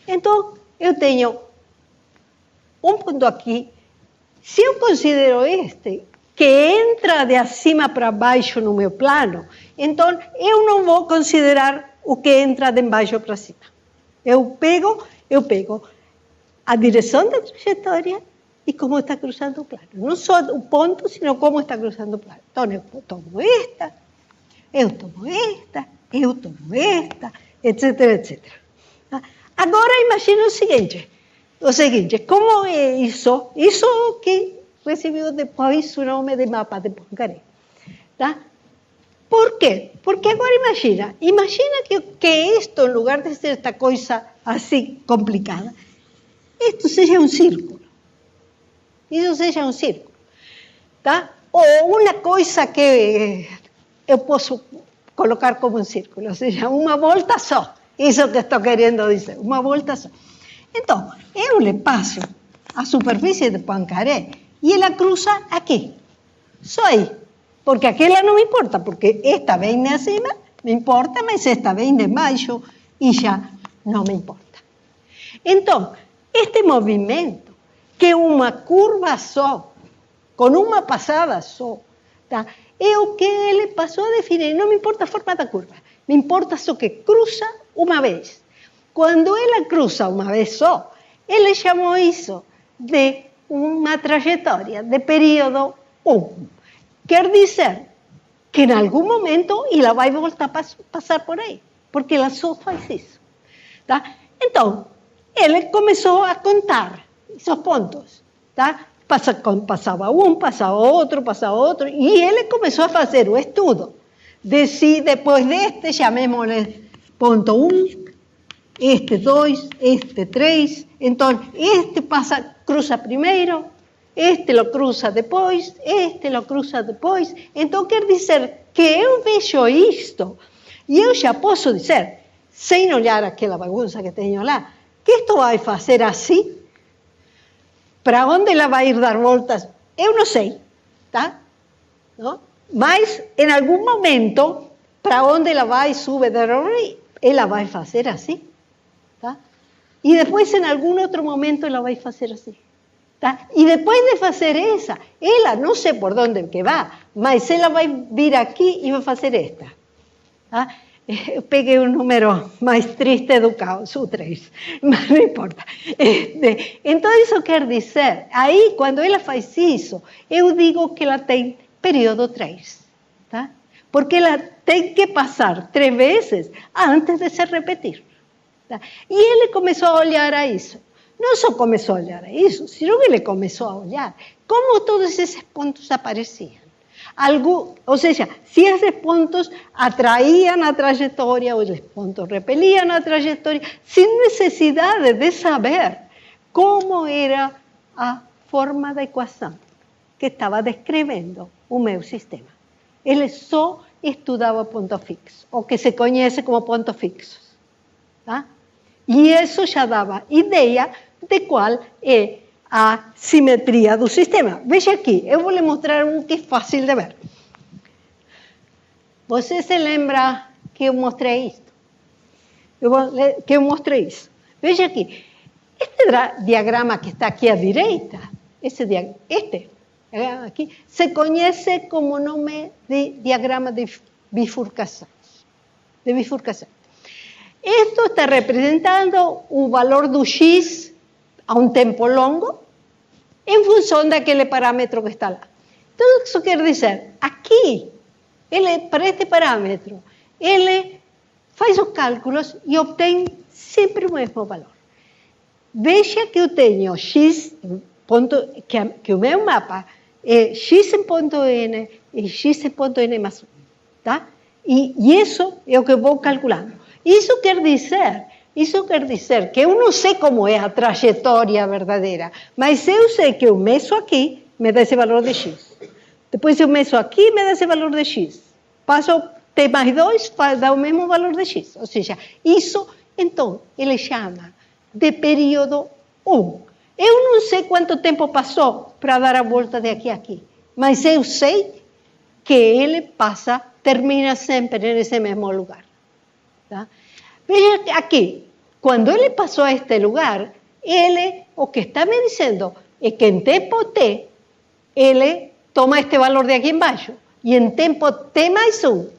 então eu tenho um ponto aqui. Se eu considero este, que entra de acima para baixo no meu plano, então eu não vou considerar o que entra de baixo para cima. Eu pego a direção da trajetória e como está cruzando o plano. Não só o ponto, sino como está cruzando o plano. Então eu tomo esta, eu tomo esta, eu tomo esta, etc, etc. Agora imagine o seguinte, como é isso? Isso que recebeu depois o nome de mapa de Poincaré. Tá? Por quê? Porque agora imagina que isto, em lugar de ser esta coisa assim complicada, isto seja um círculo. Isso seja um círculo. Tá? Ou uma coisa que eu posso colocar como um círculo, ou seja, uma volta só. Isso que estou querendo dizer, uma volta só. Então, eu lhe passo a superfície de Poincaré e ela cruza aqui. Só aí. Porque aquela não me importa, porque esta vem de acima, me importa, mas esta vem de baixo e já não me importa. Então, este movimento, que é uma curva só, com uma passada só, tá? É o que ele passou a definir. Não me importa a forma da curva, me importa só que cruza uma vez. Quando ela cruza uma vez só, ele chamou isso de uma trajetória de período 1. Quer dizer que em algum momento ela vai voltar a passar por aí, porque ela só faz isso. Tá? Então, ele começou a contar esses pontos. Tá? Passava um, passava outro, e ele começou a fazer o estudo de si, depois deste, chamémosle ponto 1, este 2, este 3, então este cruza primeiro, este lo cruza depois, este lo cruza depois. Então quer dizer que eu vejo isto e eu já posso dizer, sem olhar aquela bagunça que tenho lá, que isto vai fazer assim. Para onde ela vai ir dar voltas, eu não sei, tá? Não? Mas em algum momento, para onde ela vai, sube, ela vai fazer assim. Tá? E depois, em algum outro momento, ela vai fazer assim. Tá? E depois de fazer essa, ela, não sei por onde que vai, mas ela vai vir aqui e vai fazer esta. Tá? Eu peguei o número mais triste do caos, o 3, mas não importa. Então, isso quer dizer, aí, quando ela faz isso, eu digo que ela tem período 3. Tá? Porque ela tem que passar 3 vezes antes de se repetir. Tá? E ele começou a olhar a isso. Não só começou a olhar a isso, sino que ele começou a olhar como todos esses pontos apareciam. Ou seja, se esses pontos atraíam a trajetória ou os pontos repeliam a trajetória, sem necessidade de saber como era a forma da equação que estava descrevendo o meu sistema. Ele só estudava pontos fixos, o que se conhece como pontos fixos. Tá? E isso já dava ideia de qual é a simetria do sistema. Veja aqui, eu vou lhe mostrar um que é fácil de ver. Você se lembra que eu mostrei isto? Que eu mostrei isso. Veja aqui, este diagrama que está aqui à direita, este aqui, se conhece como nome de diagrama de bifurcação. Isto está representando o valor do x a um tempo longo em função daquele parâmetro que está lá. Então, isso quer dizer, aqui, para este parâmetro, ele faz os cálculos e obtém sempre o mesmo valor. Veja que eu tenho x, que o meu mapa é x em ponto n e x em ponto n mais 1. Tá? E isso é o que eu vou calculando. Isso quer dizer que eu não sei como é a trajetória verdadeira, mas eu sei que eu meço aqui, me dá esse valor de x. Depois eu meço aqui, me dá esse valor de x. Passo t mais 2, dá o mesmo valor de x. Ou seja, isso, então, ele chama de período 1. Eu não sei quanto tempo passou para dar a volta de aqui a aqui, mas eu sei que ele termina sempre nesse mesmo lugar. Tá? Veja aqui, quando ele passou a este lugar, o que está me dizendo é que em tempo t, ele toma este valor de aqui embaixo, e em tempo t mais 1,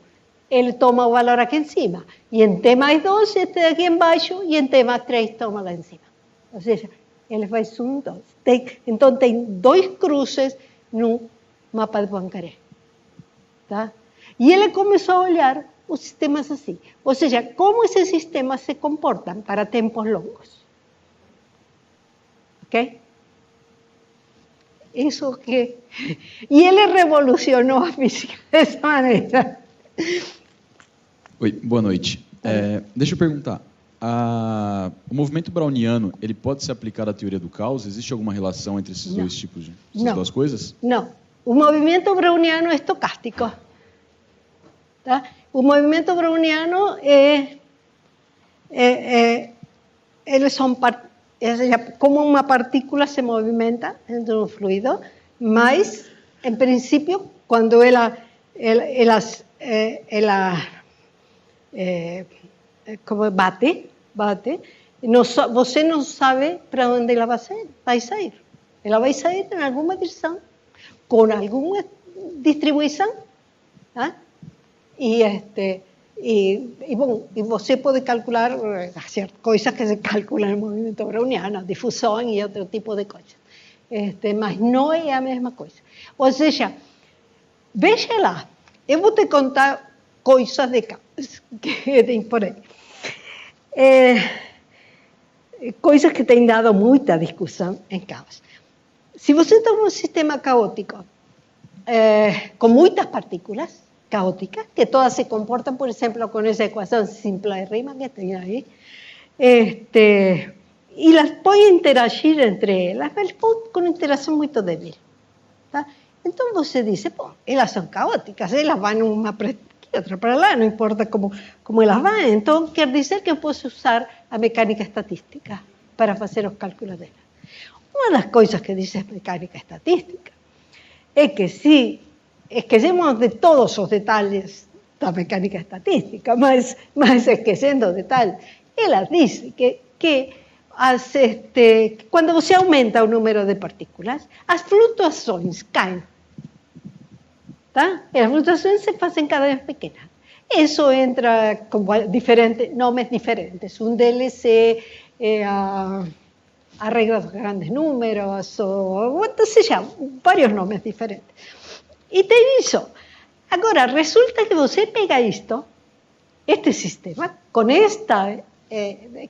ele toma o valor aqui em cima, e em t mais 2, este de aqui embaixo, e em t mais 3, toma lá em cima. Ou seja, ele faz 1, 2. Então, tem 2 cruzes no mapa de Poincaré. Tá? E ele começou a olhar os sistemas assim. Ou seja, como esses sistemas se comportam para tempos longos. Ok? Isso que... E ele revolucionou a física dessa maneira. Oi, boa noite. Deixa eu perguntar. O movimento browniano, ele pode se aplicar à teoria do caos? Existe alguma relação entre esses dois tipos essas duas coisas? Não. O movimento browniano é estocástico. Tá? O movimento browniano eles são como uma partícula se movimenta dentro de um fluido, mas, em princípio, quando ela como bate, você não sabe para onde ela vai sair. Ela vai sair em alguma direção, com alguma distribuição, tá? Bom, e você pode calcular coisas que se calculam no movimento browniano, difusão e outro tipo de coisas. Mas não é a mesma coisa. Ou seja, veja lá, eu vou te contar coisas de caos que tem por aí. Coisas que têm dado muita discussão em caos. Se você tem um sistema caótico com muitas partículas caóticas, que todas se comportam, por exemplo, com essa equação simples de Riemann que tem aí, e las põe a interagir entre elas, mas com interação muito débil. Tá? Então você diz, bom, elas são caóticas, elas vão uma para aqui, outra para lá, não importa como elas vão. Então quer dizer que eu posso usar a mecânica estatística para fazer os cálculos delas. Uma das coisas que diz a mecânica estatística é que se esquecemos de todos os detalhes da mecânica estatística, mas esquecendo os detalhes, ela diz que quando você aumenta o número de partículas, as flutuações caem. Tá? As flutuações se fazem cada vez pequenas. Isso entra com nomes diferentes. Um deles é a regra dos grandes números, ou seja, vários nomes diferentes. E tem isso. Agora, resulta que você pega este sistema, com esta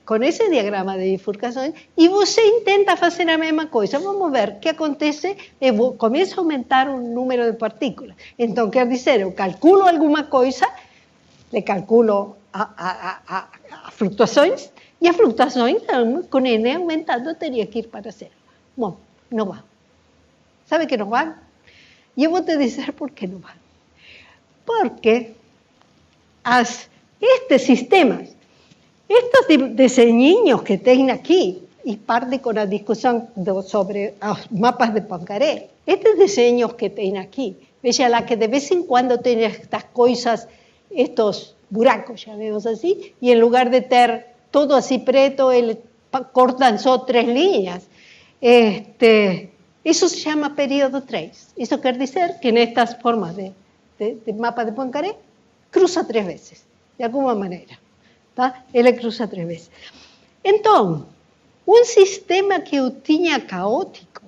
com esse diagrama de bifurcações, e você tenta fazer a mesma coisa. Vamos ver o que acontece. Eu começo a aumentar o número de partículas. Então, quer dizer, eu calculo alguma coisa, le calculo a flutuações, e as flutuações, com N aumentando, teria que ir para zero. Bom, não vão. Sabe que não vão? E eu vou te dizer por que não vão. Porque estes sistemas, estos desenhinhos que tem aqui, e parte com a discussão sobre os mapas de Poincaré, estes desenhos que tem aqui, veja lá que de vez em quando tem estas coisas, estes buracos, chamemos assim, e em lugar de ter todo assim preto, eles cortam só 3 linhas. Isso se chama período 3. Isso quer dizer que nestas formas de mapa de Poincaré, cruza 3 vezes, de alguma maneira. Tá? Ele cruza 3 vezes. Então, um sistema que eu tinha caótico,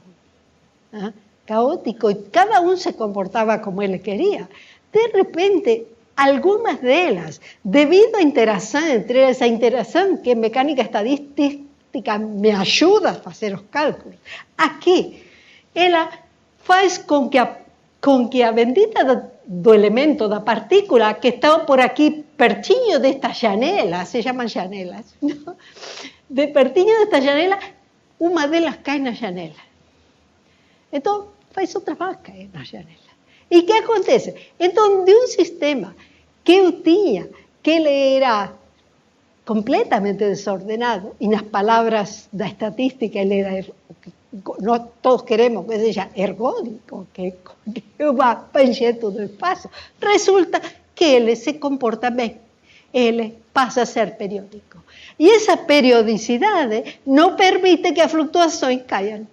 e cada um se comportava como ele queria, de repente, algumas delas, devido à interação entre elas, a interação que mecânica estadística me ajuda a fazer os cálculos, aqui, ela faz com que a bendita do elemento, da partícula, que está por aqui pertinho destas janelas, se chamam janelas, não? De pertinho destas janelas, uma delas cai na janela. Então, faz outra mais cair na janela. E o que acontece? Então, de um sistema que eu tinha, que ele era completamente desordenado, e nas palavras da estatística, ele era, nós todos queremos que seja ergódico, que vá para encher todo o espaço. Resulta que ele se comporta bem, ele passa a ser periódico. E essa periodicidade não permite que as flutuações caiam.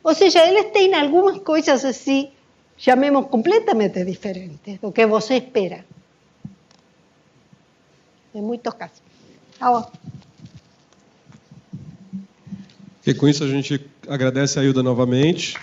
Ou seja, eles têm algumas coisas assim, chamemos completamente diferentes do que você espera. Em muitos casos. E com isso a gente agradece a Hilda novamente.